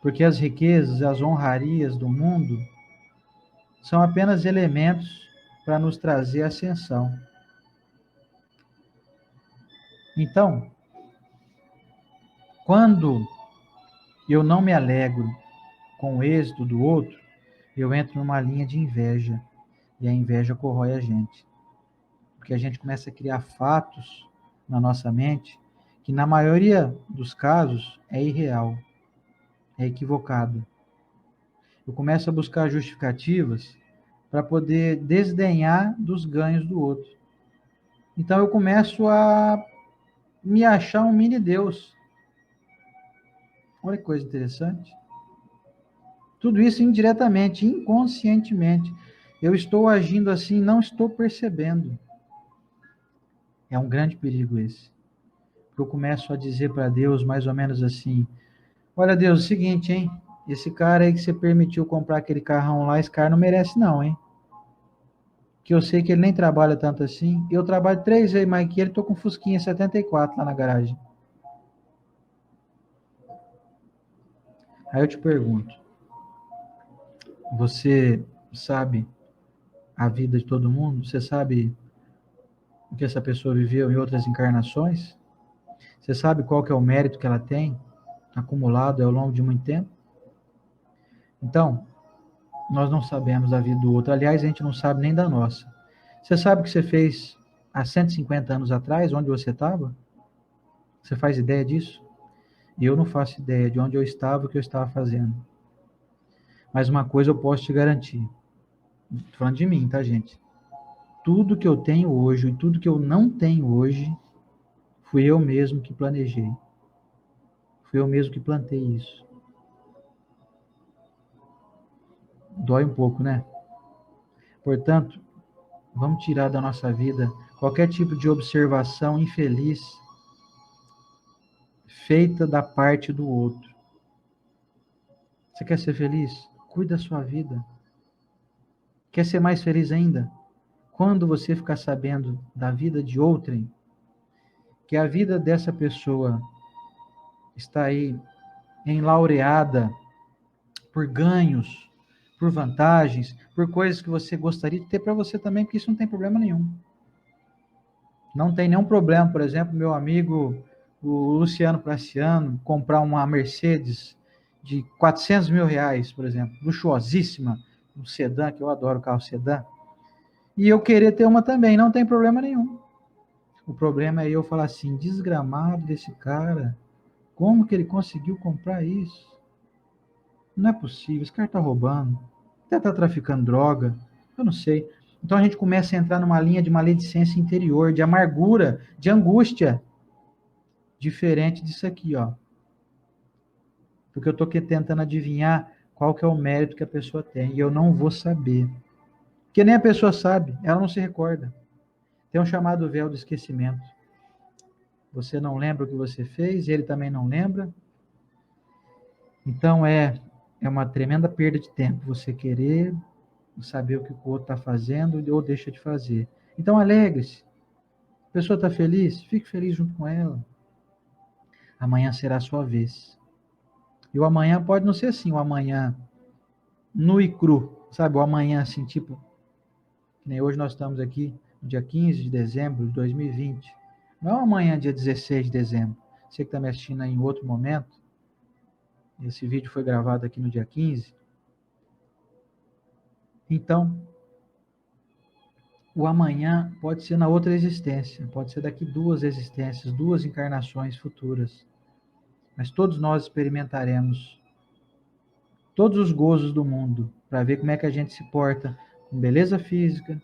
porque as riquezas e as honrarias do mundo são apenas elementos para nos trazer ascensão. Então, quando eu não me alegro com o êxito do outro, eu entro numa linha de inveja, e a inveja corrói a gente. Porque a gente começa a criar fatos na nossa mente que, na maioria dos casos, é irreal, é equivocado. Eu começo a buscar justificativas para poder desdenhar dos ganhos do outro. Então eu começo a me achar um mini Deus. Olha que coisa interessante. Tudo isso indiretamente, inconscientemente. Eu estou agindo assim, não estou percebendo. É um grande perigo esse. Eu começo a dizer para Deus mais ou menos assim: olha, Deus, é o seguinte, hein? Esse cara aí que você permitiu comprar aquele carrão lá, esse cara não merece não, hein? Que eu sei que ele nem trabalha tanto assim. Eu trabalho 3 vezes mais que ele, tô com um Fusquinha 74 lá na garagem. Aí eu te pergunto, você sabe a vida de todo mundo? Você sabe o que essa pessoa viveu em outras encarnações? Você sabe qual que é o mérito que ela tem acumulado ao longo de muito tempo? Então, nós não sabemos a vida do outro. Aliás, a gente não sabe nem da nossa. Você sabe o que você fez há 150 anos atrás, onde você estava? Você faz ideia disso? E eu não faço ideia de onde eu estava, o que eu estava fazendo. Mas uma coisa eu posso te garantir. Estou falando de mim, tá, gente? Tudo que eu tenho hoje e tudo que eu não tenho hoje, fui eu mesmo que planejei. Fui eu mesmo que plantei isso. Dói um pouco, né? Portanto, vamos tirar da nossa vida qualquer tipo de observação infeliz feita da parte do outro. Você quer ser feliz? Cuide da sua vida. Quer ser mais feliz ainda? Quando você ficar sabendo da vida de outrem, que a vida dessa pessoa está aí enlaureada por ganhos, por vantagens, por coisas que você gostaria de ter para você também, porque isso não tem problema nenhum. Não tem nenhum problema, por exemplo, meu amigo, o Luciano Praciano, comprar uma Mercedes de 400 mil reais, por exemplo, luxuosíssima, um sedã, que eu adoro carro sedã, e eu querer ter uma também, não tem problema nenhum. O problema é eu falar assim, desgramado desse cara, como que ele conseguiu comprar isso? Não é possível, esse cara está roubando, até está traficando droga, eu não sei. Então a gente começa a entrar numa linha de maledicência interior, de amargura, de angústia, diferente disso aqui, ó. Porque eu estou aqui tentando adivinhar qual que é o mérito que a pessoa tem, e eu não vou saber. Porque nem a pessoa sabe, ela não se recorda. Tem um chamado véu do esquecimento. Você não lembra o que você fez, ele também não lembra. Então é uma tremenda perda de tempo você querer saber o que o outro está fazendo ou deixa de fazer. Então alegre-se. A pessoa está feliz? Fique feliz junto com ela. Amanhã será a sua vez. E o amanhã pode não ser assim, o amanhã nu e cru, sabe? O amanhã assim, tipo, que nem hoje nós estamos aqui, no dia 15 de dezembro de 2020. Não é o amanhã, dia 16 de dezembro. Você que está me assistindo aí em outro momento, esse vídeo foi gravado aqui no dia 15. Então, o amanhã pode ser na outra existência, pode ser daqui 2 existências, 2 encarnações futuras. Mas todos nós experimentaremos todos os gozos do mundo para ver como é que a gente se porta com beleza física,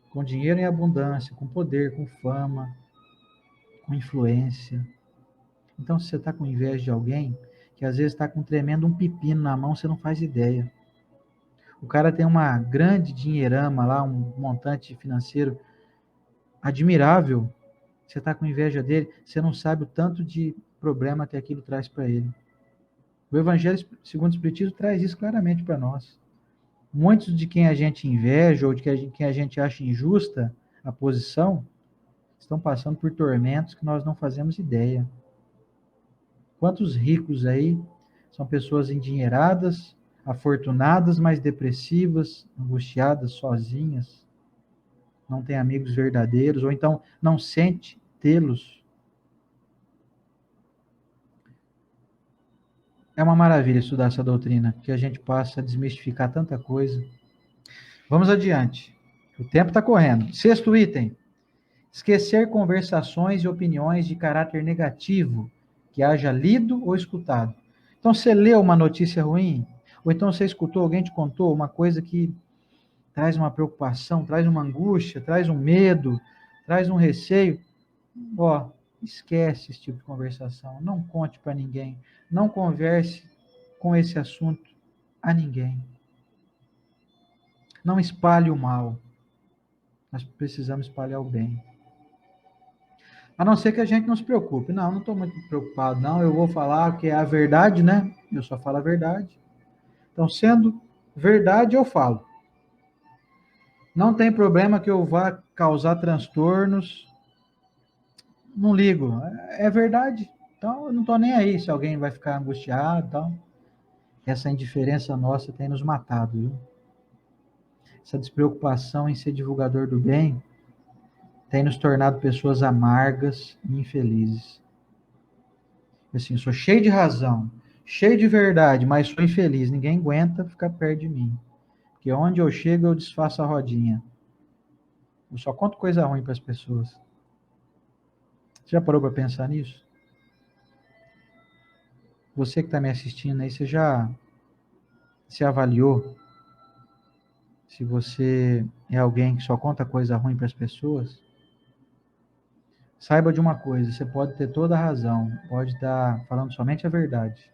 com dinheiro em abundância, com poder, com fama, com influência. Então, se você está com inveja de alguém, que às vezes está com tremendo um pepino na mão, você não faz ideia. O cara tem uma grande dinheirama lá, um montante financeiro admirável. Você está com inveja dele, você não sabe o tanto de problema que aquilo traz para ele. O Evangelho segundo o Espiritismo traz isso claramente para nós. Muitos de quem a gente inveja ou de quem a gente acha injusta a posição, estão passando por tormentos que nós não fazemos ideia. Quantos ricos aí são pessoas endinheiradas, afortunadas, mas depressivas, angustiadas, sozinhas, não têm amigos verdadeiros, ou então não sente tê-los. É uma maravilha estudar essa doutrina, que a gente passa a desmistificar tanta coisa. Vamos adiante. O tempo está correndo. Sexto item. Esquecer conversações e opiniões de caráter negativo que haja lido ou escutado. Então, você leu uma notícia ruim, ou então você escutou, alguém te contou uma coisa que traz uma preocupação, traz uma angústia, traz um medo, traz um receio. Ó, esquece esse tipo de conversação. Não conte para ninguém. Não converse com esse assunto a ninguém. Não espalhe o mal. Nós precisamos espalhar o bem. A não ser que a gente não se preocupe. Não estou muito preocupado, não. Eu vou falar que é a verdade, né? Eu só falo a verdade. Então, sendo verdade, eu falo. Não tem problema que eu vá causar transtornos. Não ligo. É verdade. Então, eu não estou nem aí se alguém vai ficar angustiado e tal. Essa indiferença nossa tem nos matado, viu? Essa despreocupação em ser divulgador do bem tem nos tornado pessoas amargas e infelizes. Assim, sou cheio de razão, cheio de verdade, mas sou infeliz. Ninguém aguenta ficar perto de mim. Porque onde eu chego, eu desfaço a rodinha. Eu só conto coisa ruim para as pessoas. Você já parou para pensar nisso? Você que está me assistindo aí, você já se avaliou se você é alguém que só conta coisa ruim para as pessoas? Saiba de uma coisa, você pode ter toda a razão, pode estar falando somente a verdade,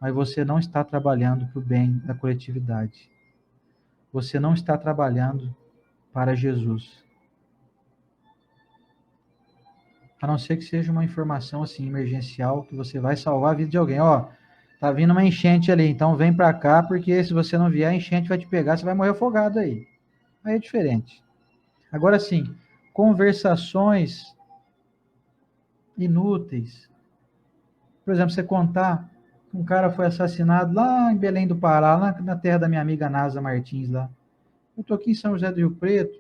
mas você não está trabalhando para o bem da coletividade. Você não está trabalhando para Jesus. A não ser que seja uma informação assim emergencial que você vai salvar a vida de alguém. Ó, tá vindo uma enchente ali, então vem para cá, porque se você não vier, a enchente vai te pegar, você vai morrer afogado aí. Aí é diferente. Agora sim, conversações inúteis. Por exemplo, você contar que um cara foi assassinado lá em Belém do Pará, lá na terra da minha amiga Nasa Martins lá. Eu tô aqui em São José do Rio Preto,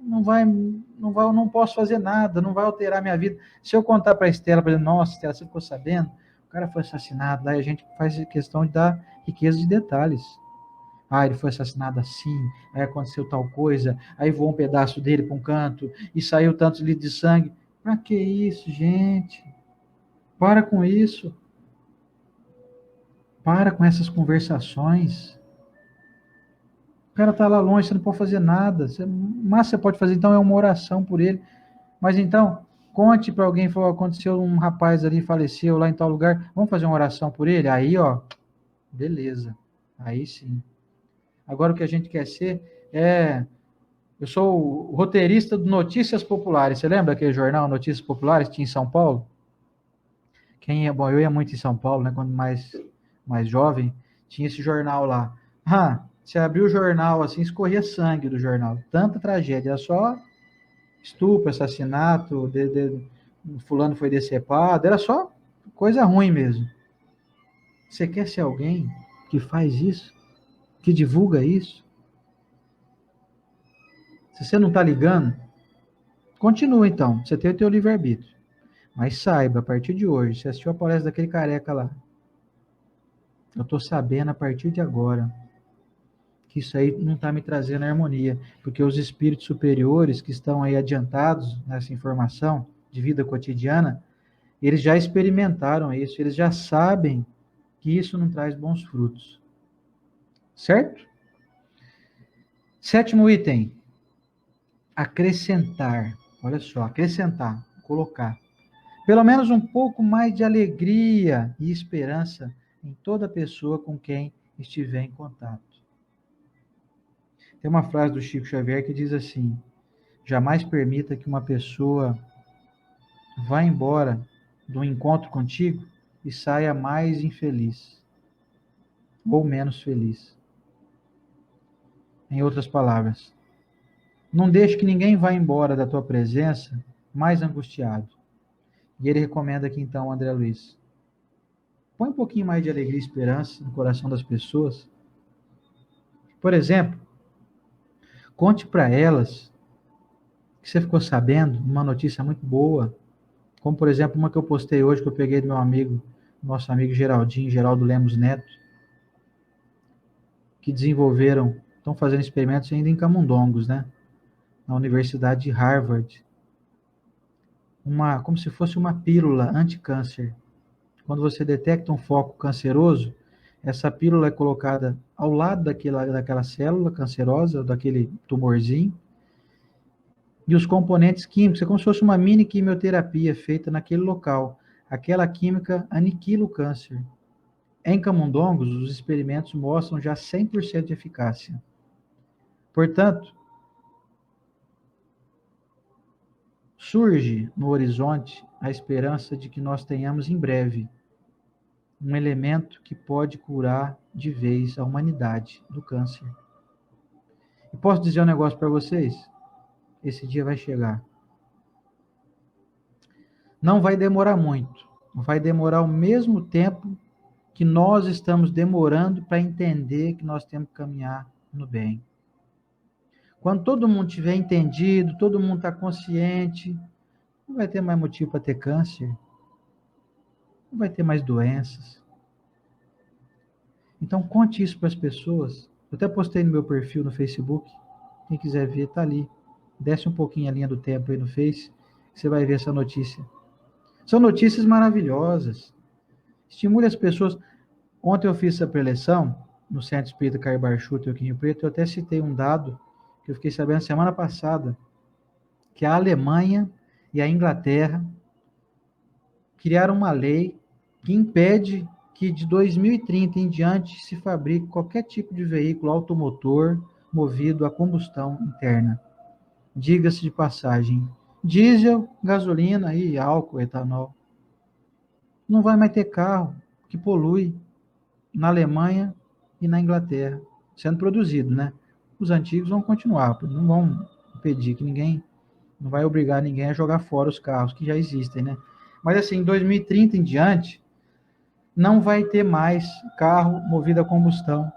não posso fazer nada, não vai alterar minha vida. Se eu contar para a Estela, por exemplo, nossa, Estela, você ficou sabendo? O cara foi assassinado lá e a gente faz questão de dar riqueza de detalhes. Ah, ele foi assassinado assim, aí aconteceu tal coisa, aí voou um pedaço dele para um canto e saiu tantos litros de sangue. Para que isso, gente? Para com isso. Para com essas conversações. O cara está lá longe, você não pode fazer nada. Mas você pode fazer, então, é uma oração por ele. Mas então, conte para alguém, falou, aconteceu um rapaz ali, faleceu lá em tal lugar, vamos fazer uma oração por ele? Aí, ó, beleza. Aí sim. Agora o que a gente quer ser é... Eu sou o roteirista do Notícias Populares. Você lembra aquele jornal Notícias Populares que tinha em São Paulo? Bom, eu ia muito em São Paulo, né, quando mais jovem, tinha esse jornal lá. Você abriu o jornal assim, escorria sangue do jornal. Tanta tragédia, era só estupro, assassinato, fulano foi decepado, era só coisa ruim mesmo. Você quer ser alguém que faz isso? Que divulga isso? Se você não está ligando, continua então, você tem o teu livre-arbítrio. Mas saiba, a partir de hoje, você assistiu a palestra daquele careca lá, eu estou sabendo a partir de agora que isso aí não está me trazendo harmonia, porque os espíritos superiores que estão aí adiantados nessa informação de vida cotidiana, eles já experimentaram isso, eles já sabem que isso não traz bons frutos. Certo? Sétimo item, acrescentar. Olha só, acrescentar, colocar. Pelo menos um pouco mais de alegria e esperança em toda pessoa com quem estiver em contato. Tem uma frase do Chico Xavier que diz assim: jamais permita que uma pessoa vá embora do encontro contigo e saia mais infeliz ou menos feliz. Em outras palavras, não deixe que ninguém vá embora da tua presença mais angustiado. E ele recomenda aqui então, André Luiz, põe um pouquinho mais de alegria e esperança no coração das pessoas. Por exemplo, conte para elas que você ficou sabendo uma notícia muito boa, como por exemplo uma que eu postei hoje, que eu peguei do meu amigo, nosso amigo Geraldinho, Geraldo Lemos Neto, que desenvolveram, estão fazendo experimentos ainda em camundongos, né? Na Universidade de Harvard, como se fosse uma pílula anti-câncer. Quando você detecta um foco canceroso, essa pílula é colocada ao lado daquela célula cancerosa, daquele tumorzinho, e os componentes químicos, é como se fosse uma mini quimioterapia feita naquele local. Aquela química aniquila o câncer. Em camundongos, os experimentos mostram já 100% de eficácia. Portanto, surge no horizonte a esperança de que nós tenhamos em breve um elemento que pode curar de vez a humanidade do câncer. E posso dizer um negócio para vocês? Esse dia vai chegar. Não vai demorar muito. Vai demorar o mesmo tempo que nós estamos demorando para entender que nós temos que caminhar no bem. Quando todo mundo tiver entendido, todo mundo está consciente, não vai ter mais motivo para ter câncer, não vai ter mais doenças. Então conte isso para as pessoas. Eu até postei no meu perfil no Facebook. Quem quiser ver, está ali. Desce um pouquinho a linha do tempo aí no Face, você vai ver essa notícia. São notícias maravilhosas. Estimule as pessoas. Ontem eu fiz essa preleção no Centro Espírita Caibar Schutter aqui em Rio Preto. Eu até citei um dado que eu fiquei sabendo semana passada, que a Alemanha e a Inglaterra criaram uma lei que impede que de 2030 em diante se fabrique qualquer tipo de veículo automotor movido a combustão interna. Diga-se de passagem, diesel, gasolina e álcool, etanol. Não vai mais ter carro que polui na Alemanha e na Inglaterra, sendo produzido, né? Os antigos vão continuar, não vão impedir que ninguém, não vai obrigar ninguém a jogar fora os carros que já existem, né? Mas assim, em 2030 em diante, não vai ter mais carro movido a combustão.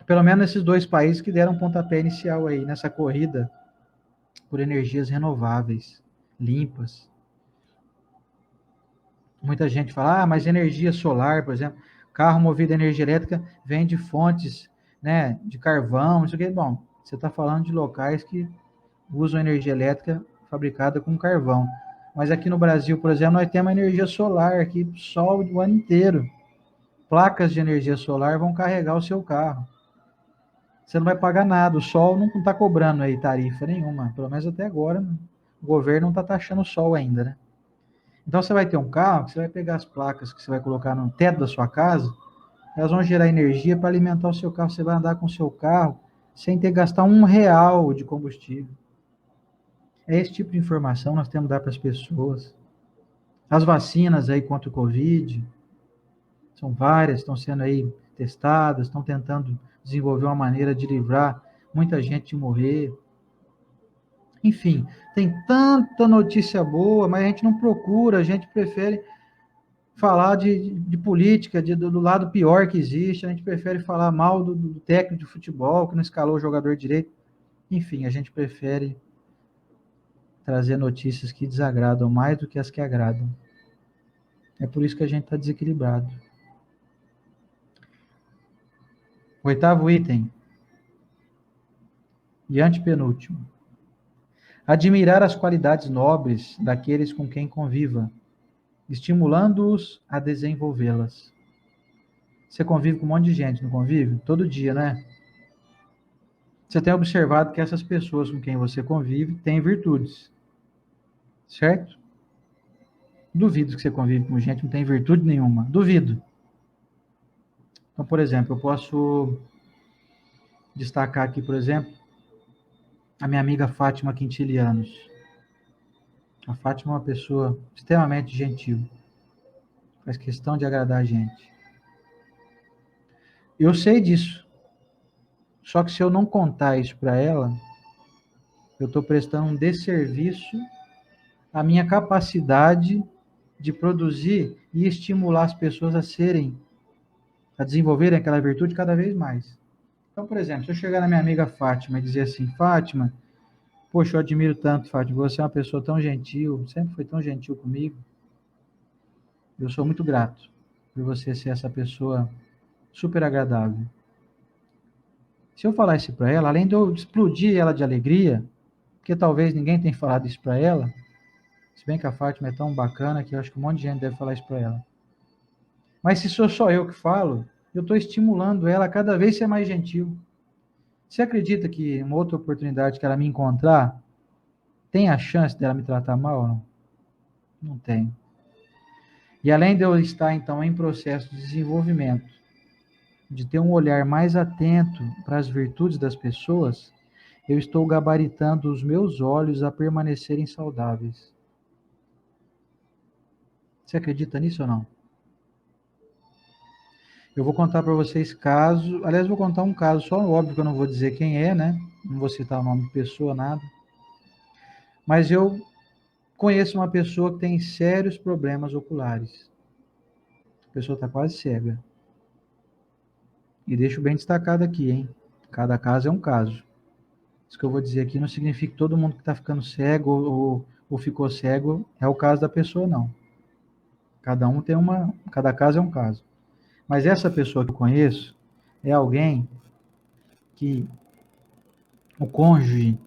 Pelo menos nesses dois países que deram pontapé inicial aí, nessa corrida por energias renováveis, limpas. Muita gente fala, mas energia solar, por exemplo, carro movido a energia elétrica vem de fontes, né, de carvão, isso aqui. Bom, você está falando de locais que usam energia elétrica fabricada com carvão. Mas aqui no Brasil, por exemplo, nós temos energia solar aqui, sol o ano inteiro. Placas de energia solar vão carregar o seu carro. Você não vai pagar nada, o sol não está cobrando aí tarifa nenhuma, pelo menos até agora, o governo não está taxando o sol ainda, né? Então você vai ter um carro, que você vai pegar as placas que você vai colocar no teto da sua casa, elas vão gerar energia para alimentar o seu carro. Você vai andar com o seu carro sem ter que gastar R$ 1 de combustível. É esse tipo de informação que nós temos que dar para as pessoas. As vacinas aí contra o Covid, são várias, estão sendo aí testadas, estão tentando desenvolver uma maneira de livrar muita gente de morrer. Enfim, tem tanta notícia boa, mas a gente não procura, a gente prefere falar de política, do lado pior que existe, a gente prefere falar mal do técnico de futebol, que não escalou o jogador direito. Enfim, a gente prefere trazer notícias que desagradam mais do que as que agradam. É por isso que a gente está desequilibrado. Oitavo item, e antepenúltimo. Admirar as qualidades nobres daqueles com quem conviva, estimulando-os a desenvolvê-las. Você convive com um monte de gente, não convive? Todo dia, né? Você tem observado que essas pessoas com quem você convive têm virtudes, certo? Duvido que você convive com gente que não tem virtude nenhuma. Duvido. Então, por exemplo, eu posso destacar aqui, por exemplo, a minha amiga Fátima Quintilianos. A Fátima é uma pessoa extremamente gentil. Faz questão de agradar a gente. Eu sei disso. Só que se eu não contar isso para ela, eu estou prestando um desserviço à minha capacidade de produzir e estimular as pessoas a desenvolverem aquela virtude cada vez mais. Então, por exemplo, se eu chegar na minha amiga Fátima e dizer assim, Fátima, poxa, eu admiro tanto, Fátima, você é uma pessoa tão gentil, sempre foi tão gentil comigo, eu sou muito grato por você ser essa pessoa super agradável. Se eu falar isso para ela, além de eu explodir ela de alegria, porque talvez ninguém tenha falado isso para ela, se bem que a Fátima é tão bacana que eu acho que um monte de gente deve falar isso para ela. Mas se sou só eu que falo, eu estou estimulando ela a cada vez ser mais gentil. Você acredita que uma outra oportunidade que ela me encontrar, tem a chance dela me tratar mal? Não, não tem. E além de eu estar, então, em processo de desenvolvimento, de ter um olhar mais atento para as virtudes das pessoas, eu estou gabaritando os meus olhos a permanecerem saudáveis. Você acredita nisso ou não? Eu vou contar para vocês casos, aliás, vou contar um caso, só óbvio que eu não vou dizer quem é, né? Não vou citar o nome de pessoa, nada. Mas eu conheço uma pessoa que tem sérios problemas oculares. A pessoa está quase cega. E deixo bem destacado aqui, hein? Cada caso é um caso. Isso que eu vou dizer aqui não significa que todo mundo que está ficando cego ou ficou cego é o caso da pessoa, não. Cada caso é um caso. Mas essa pessoa que eu conheço é alguém que o cônjuge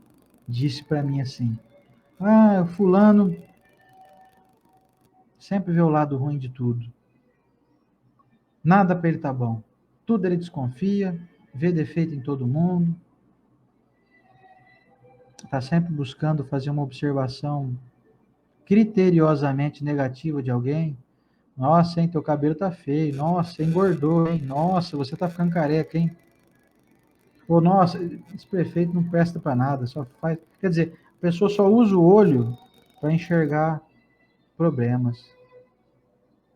disse para mim assim: Ah, fulano sempre vê o lado ruim de tudo. Nada para ele tá bom. Tudo ele desconfia, vê defeito em todo mundo, está sempre buscando fazer uma observação criteriosamente negativa de alguém. Nossa, hein, teu cabelo tá feio. Nossa, engordou, hein? Nossa, você tá ficando careca, hein? Ou, nossa, esse prefeito não presta para nada, só faz. Quer dizer, a pessoa só usa o olho para enxergar problemas.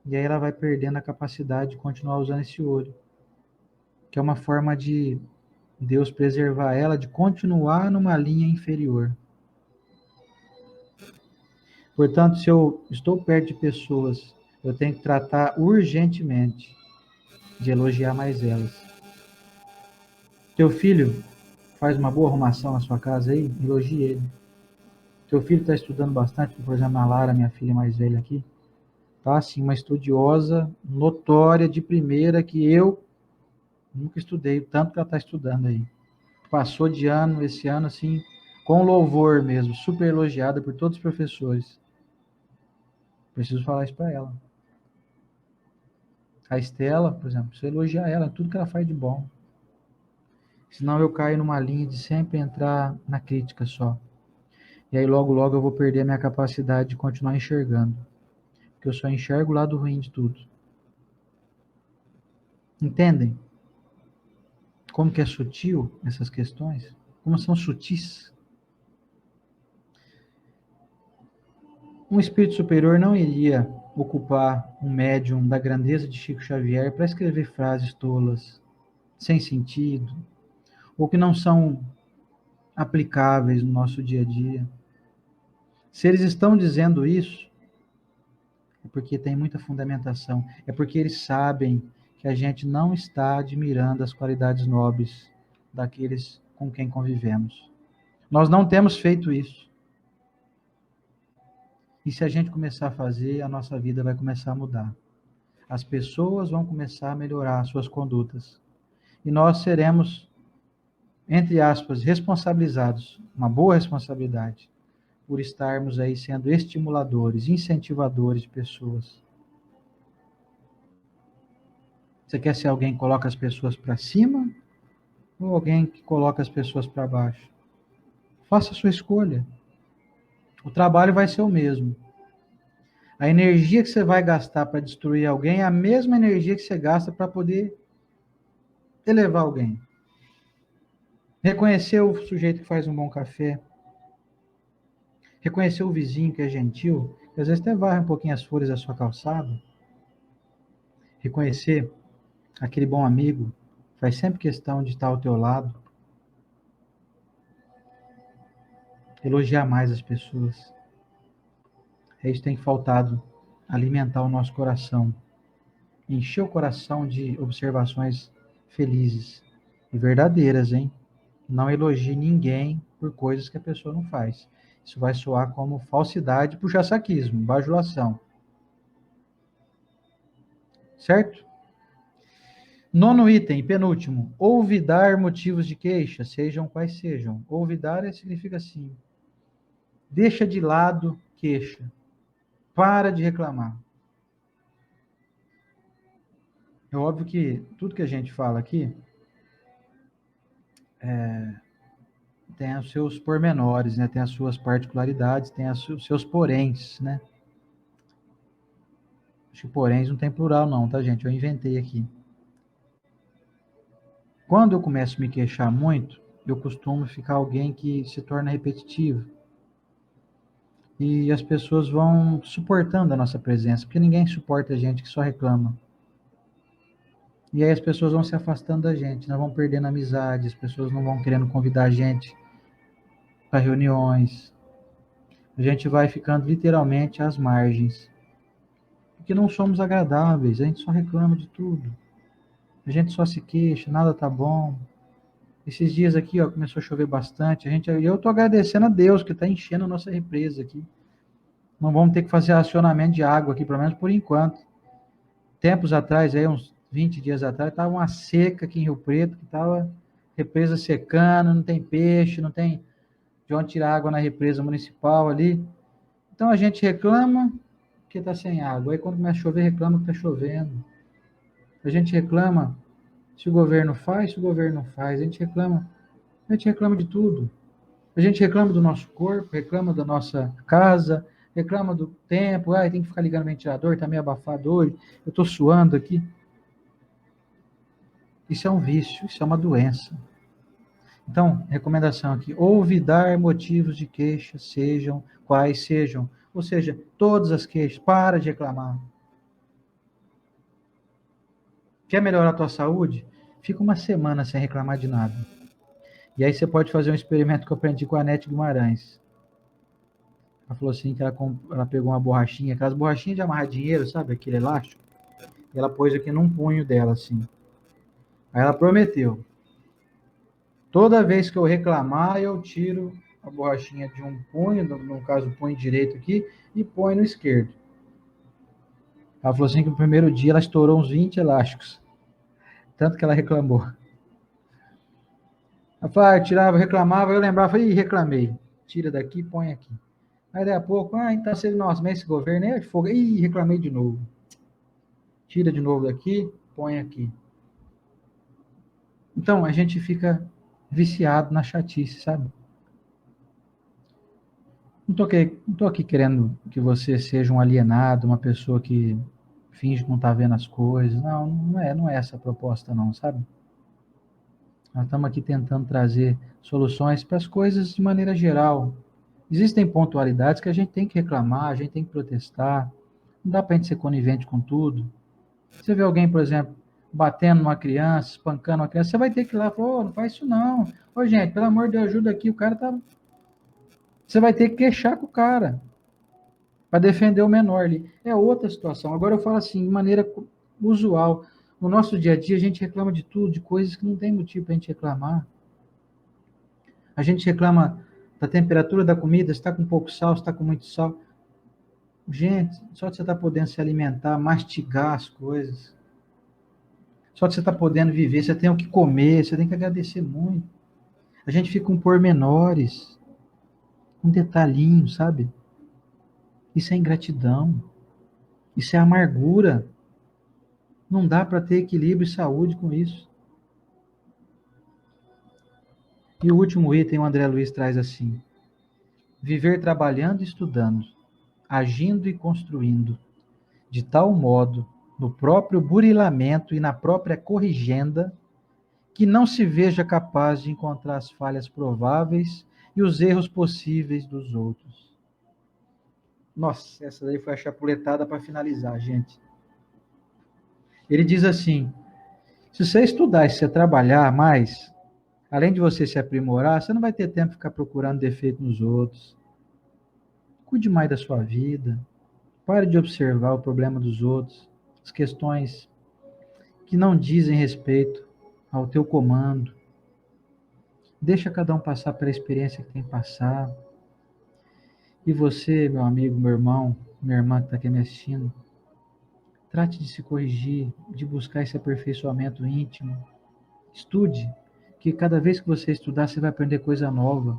E aí ela vai perdendo a capacidade de continuar usando esse olho, que é uma forma de Deus preservar ela de continuar numa linha inferior. Portanto, se eu estou perto de pessoas, eu tenho que tratar urgentemente de elogiar mais elas. Teu filho faz uma boa arrumação na sua casa aí, elogie ele. Teu filho está estudando bastante, por exemplo, a Lara, minha filha mais velha aqui, tá assim, uma estudiosa notória de primeira que eu nunca estudei, tanto que ela está estudando aí. Passou de ano, esse ano, assim, com louvor mesmo, super elogiada por todos os professores. Preciso falar isso para ela. A Estela, por exemplo, preciso elogiar ela, tudo que ela faz de bom. Senão eu caio numa linha de sempre entrar na crítica só. E aí logo, logo eu vou perder a minha capacidade de continuar enxergando. Porque eu só enxergo o lado ruim de tudo. Entendem? Como que é sutil essas questões? Como são sutis? Um espírito superior não iria ocupar um médium da grandeza de Chico Xavier para escrever frases tolas, sem sentido, ou que não são aplicáveis no nosso dia a dia. Se eles estão dizendo isso, é porque tem muita fundamentação, é porque eles sabem que a gente não está admirando as qualidades nobres daqueles com quem convivemos. Nós não temos feito isso. E se a gente começar a fazer, a nossa vida vai começar a mudar. As pessoas vão começar a melhorar suas condutas. E nós seremos, entre aspas, responsabilizados, uma boa responsabilidade, por estarmos aí sendo estimuladores, incentivadores de pessoas. Você quer ser alguém que coloca as pessoas para cima ou alguém que coloca as pessoas para baixo? Faça a sua escolha. O trabalho vai ser o mesmo. A energia que você vai gastar para destruir alguém é a mesma energia que você gasta para poder elevar alguém. Reconhecer o sujeito que faz um bom café, reconhecer o vizinho que é gentil, que às vezes até varre um pouquinho as folhas da sua calçada, reconhecer aquele bom amigo, faz sempre questão de estar ao teu lado, elogiar mais as pessoas. É isso que tem faltado, alimentar o nosso coração, encher o coração de observações felizes e verdadeiras, hein? Não elogie ninguém por coisas que a pessoa não faz. Isso vai soar como falsidade, puxa-saquismo, bajulação. Certo? Nono item, penúltimo. Olvidar motivos de queixa, sejam quais sejam. Olvidar significa assim. Deixa de lado queixa. Para de reclamar. É óbvio que tudo que a gente fala aqui tem os seus pormenores, né? Tem as suas particularidades, tem os seus poréns, né? Acho que poréns não tem plural não, tá, gente? Eu inventei aqui. Quando eu começo a me queixar muito, eu costumo ficar alguém que se torna repetitivo. E as pessoas vão suportando a nossa presença, porque ninguém suporta a gente que só reclama. E aí as pessoas vão se afastando da gente, nós vamos perdendo amizade, as pessoas não vão querendo convidar a gente para reuniões. A gente vai ficando literalmente às margens. Porque não somos agradáveis, a gente só reclama de tudo. A gente só se queixa, nada tá bom. Esses dias aqui, ó, começou a chover bastante. Eu tô agradecendo a Deus que está enchendo a nossa represa aqui. Não vamos ter que fazer racionamento de água aqui, pelo menos por enquanto. Tempos atrás, aí, uns 20 dias atrás, estava uma seca aqui em Rio Preto, que estava represa secando, não tem peixe, não tem de onde tirar água na represa municipal ali. Então a gente reclama que está sem água. Aí quando começa a chover, reclama que está chovendo. A gente reclama se o governo faz, se o governo não faz. A gente reclama de tudo. A gente reclama do nosso corpo, reclama da nossa casa, reclama do tempo. Ai, tem que ficar ligando o ventilador, está meio abafado hoje, eu estou suando aqui. Isso é um vício, isso é uma doença. Então, recomendação aqui: olvidar motivos de queixa, sejam quais sejam. Ou seja, todas as queixas, para de reclamar. Quer melhorar a tua saúde? Fica uma semana sem reclamar de nada. E aí você pode fazer um experimento que eu aprendi com a Anete Guimarães. Ela falou assim que ela pegou uma borrachinha, aquelas borrachinhas de amarrar dinheiro, sabe? Aquele elástico. E ela pôs aqui num punho dela, assim. Aí ela prometeu: toda vez que eu reclamar, eu tiro a borrachinha de um punho, no caso o punho direito aqui, e põe no esquerdo. Ela falou assim que no primeiro dia ela estourou uns 20 elásticos. Tanto que ela reclamou. Ela falou, eu tirava, reclamava, eu lembrava, falei, reclamei. Tira daqui, põe aqui. Aí daí a pouco, então você, nossa, mas esse governo é de fogo. Ih, reclamei de novo. Tira de novo daqui, põe aqui. Então, a gente fica viciado na chatice, sabe? Não tô aqui querendo que você seja um alienado, uma pessoa que finge que não está vendo as coisas. Não, não é essa a proposta não, sabe? Nós estamos aqui tentando trazer soluções para as coisas de maneira geral. Existem pontualidades que a gente tem que reclamar, a gente tem que protestar. Não dá para a gente ser conivente com tudo. Você vê alguém, por exemplo, batendo numa criança, espancando uma criança, você vai ter que ir lá e falar, não faz isso não. Ô, gente, pelo amor de Deus, ajuda aqui, o cara tá... Você vai ter que queixar com o cara para defender o menor ali. É outra situação. Agora eu falo assim, de maneira usual. No nosso dia a dia, a gente reclama de tudo, de coisas que não tem motivo para a gente reclamar. A gente reclama da temperatura da comida, se está com pouco sal, se está com muito sal. Gente, só de você estar podendo se alimentar, mastigar as coisas, só de você estar podendo viver, você tem o que comer, você tem que agradecer muito. A gente fica com pormenores, um detalhinho, sabe? Isso é ingratidão, isso é amargura. Não dá para ter equilíbrio e saúde com isso. E o último item, o André Luiz traz assim: viver trabalhando e estudando. agindo e construindo, de tal modo, no próprio burilamento e na própria corrigenda, que não se veja capaz de encontrar as falhas prováveis e os erros possíveis dos outros. Nossa, essa daí foi a chapuletada para finalizar, gente. Ele diz assim: se você estudar e se você trabalhar mais, além de você se aprimorar, você não vai ter tempo de ficar procurando defeito nos outros. Cuide mais da sua vida. Pare de observar o problema dos outros, as questões que não dizem respeito ao teu comando. Deixa cada um passar pela experiência que tem que passar. E você, meu amigo, meu irmão, minha irmã que está aqui me assistindo, trate de se corrigir, de buscar esse aperfeiçoamento íntimo. Estude, que cada vez que você estudar, você vai aprender coisa nova.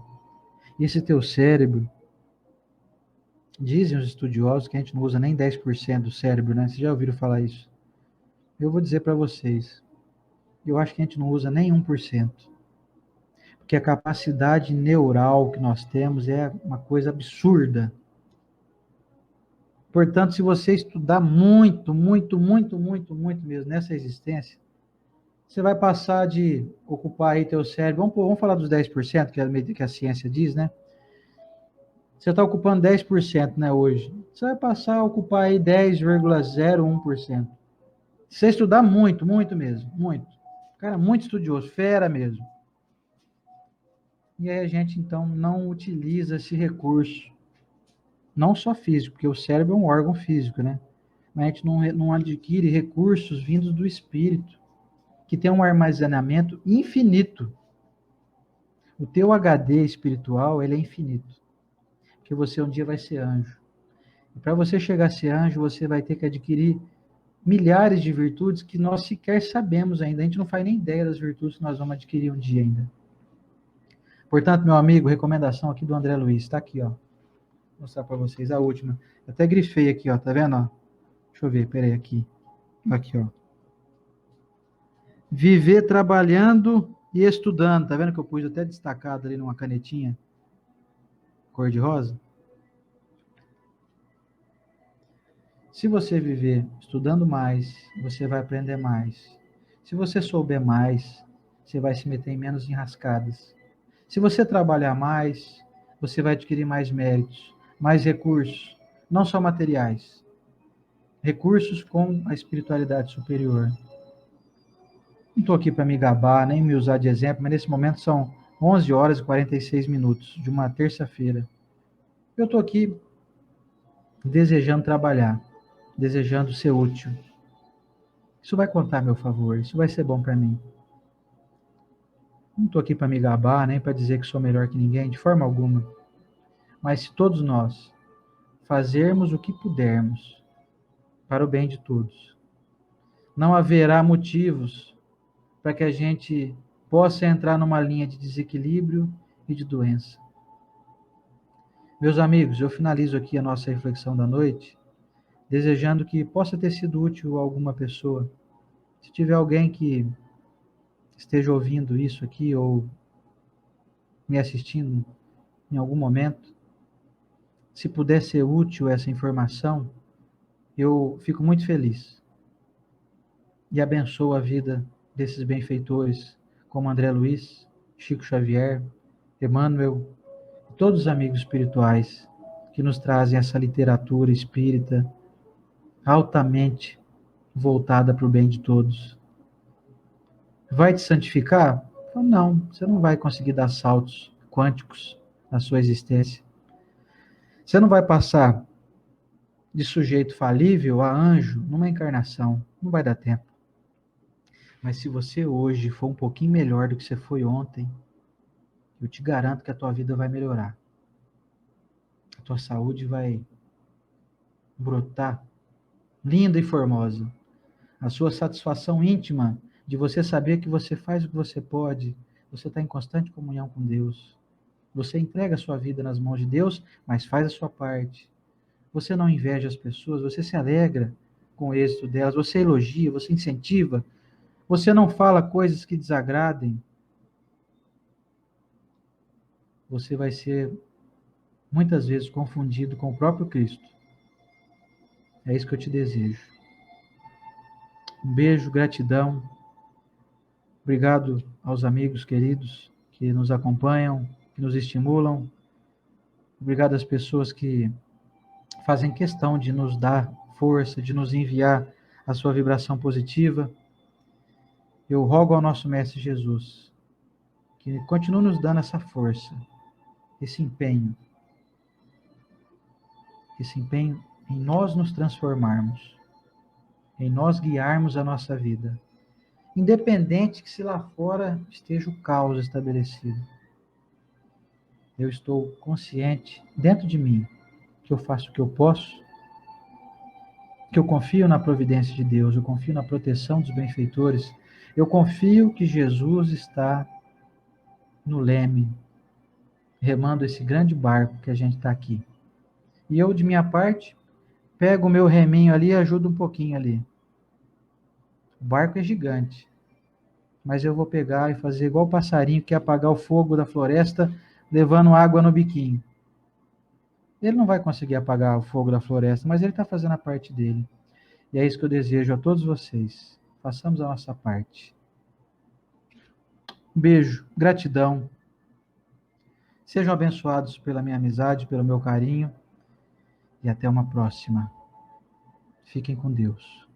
E esse teu cérebro, dizem os estudiosos que a gente não usa nem 10% do cérebro, né? Vocês já ouviram falar isso? Eu vou dizer para vocês, eu acho que a gente não usa nem 1%. Porque a capacidade neural que nós temos é uma coisa absurda. Portanto, se você estudar muito, muito, muito, muito, muito mesmo nessa existência, você vai passar de ocupar aí teu cérebro. Vamos falar dos 10% que a ciência diz, né? Você está ocupando 10%, né, hoje. Você vai passar a ocupar aí 10,01%. Se você estudar muito, muito mesmo, muito. Cara, muito estudioso, fera mesmo. E aí a gente, então, não utiliza esse recurso. Não só físico, porque o cérebro é um órgão físico, né? Mas a gente não adquire recursos vindos do espírito, que tem um armazenamento infinito. O teu HD espiritual, ele é infinito. Porque você um dia vai ser anjo. E para você chegar a ser anjo, você vai ter que adquirir milhares de virtudes que nós sequer sabemos ainda. A gente não faz nem ideia das virtudes que nós vamos adquirir um dia ainda. Portanto, meu amigo, recomendação aqui do André Luiz. Está aqui, ó. Vou mostrar para vocês a última. Eu até grifei aqui, ó. Tá vendo? Ó? Deixa eu ver, peraí, aqui. Aqui, ó. Viver trabalhando e estudando. Tá vendo que eu pus até destacado ali numa canetinha cor de rosa? Se você viver estudando mais, você vai aprender mais. Se você souber mais, você vai se meter em menos enrascadas. Se você trabalhar mais, você vai adquirir mais méritos, mais recursos, não só materiais, recursos com a espiritualidade superior. Não estou aqui para me gabar, nem me usar de exemplo, mas nesse momento são 11 horas e 46 minutos de uma terça-feira. Eu estou aqui desejando trabalhar, desejando ser útil. Isso vai contar a meu favor, isso vai ser bom para mim. Não estou aqui para me gabar, nem para dizer que sou melhor que ninguém, de forma alguma. Mas se todos nós fazermos o que pudermos para o bem de todos, não haverá motivos para que a gente possa entrar numa linha de desequilíbrio e de doença. Meus amigos, eu finalizo aqui a nossa reflexão da noite, desejando que possa ter sido útil a alguma pessoa. Se tiver alguém que esteja ouvindo isso aqui ou me assistindo em algum momento, se puder ser útil essa informação, eu fico muito feliz e abençoo a vida desses benfeitores, como André Luiz, Chico Xavier, Emmanuel, e todos os amigos espirituais que nos trazem essa literatura espírita altamente voltada para o bem de todos. Vai te santificar? Não, você não vai conseguir dar saltos quânticos na sua existência. Você não vai passar de sujeito falível a anjo numa encarnação. Não vai dar tempo. Mas se você hoje for um pouquinho melhor do que você foi ontem, eu te garanto que a tua vida vai melhorar. A tua saúde vai brotar linda e formosa. A sua satisfação íntima de você saber que você faz o que você pode, você está em constante comunhão com Deus. Você entrega a sua vida nas mãos de Deus, mas faz a sua parte. Você não inveja as pessoas, você se alegra com o êxito delas, você elogia, você incentiva, você não fala coisas que desagradem. Você vai ser muitas vezes confundido com o próprio Cristo. É isso que eu te desejo. Um beijo, gratidão. Obrigado aos amigos queridos que nos acompanham, que nos estimulam. Obrigado às pessoas que fazem questão de nos dar força, de nos enviar a sua vibração positiva. Eu rogo ao nosso Mestre Jesus que continue nos dando essa força, esse empenho em nós nos transformarmos, em nós guiarmos a nossa vida, independente que se lá fora esteja o caos estabelecido. Eu estou consciente dentro de mim que eu faço o que eu posso, que eu confio na providência de Deus, eu confio na proteção dos benfeitores, eu confio que Jesus está no leme, remando esse grande barco que a gente está aqui. E eu, de minha parte, pego o meu reminho ali e ajudo um pouquinho ali. O barco é gigante, mas eu vou pegar e fazer igual o passarinho que quer apagar o fogo da floresta, levando água no biquinho. Ele não vai conseguir apagar o fogo da floresta, mas ele está fazendo a parte dele. E é isso que eu desejo a todos vocês. Façamos a nossa parte. Um beijo, gratidão. Sejam abençoados pela minha amizade, pelo meu carinho. E até uma próxima. Fiquem com Deus.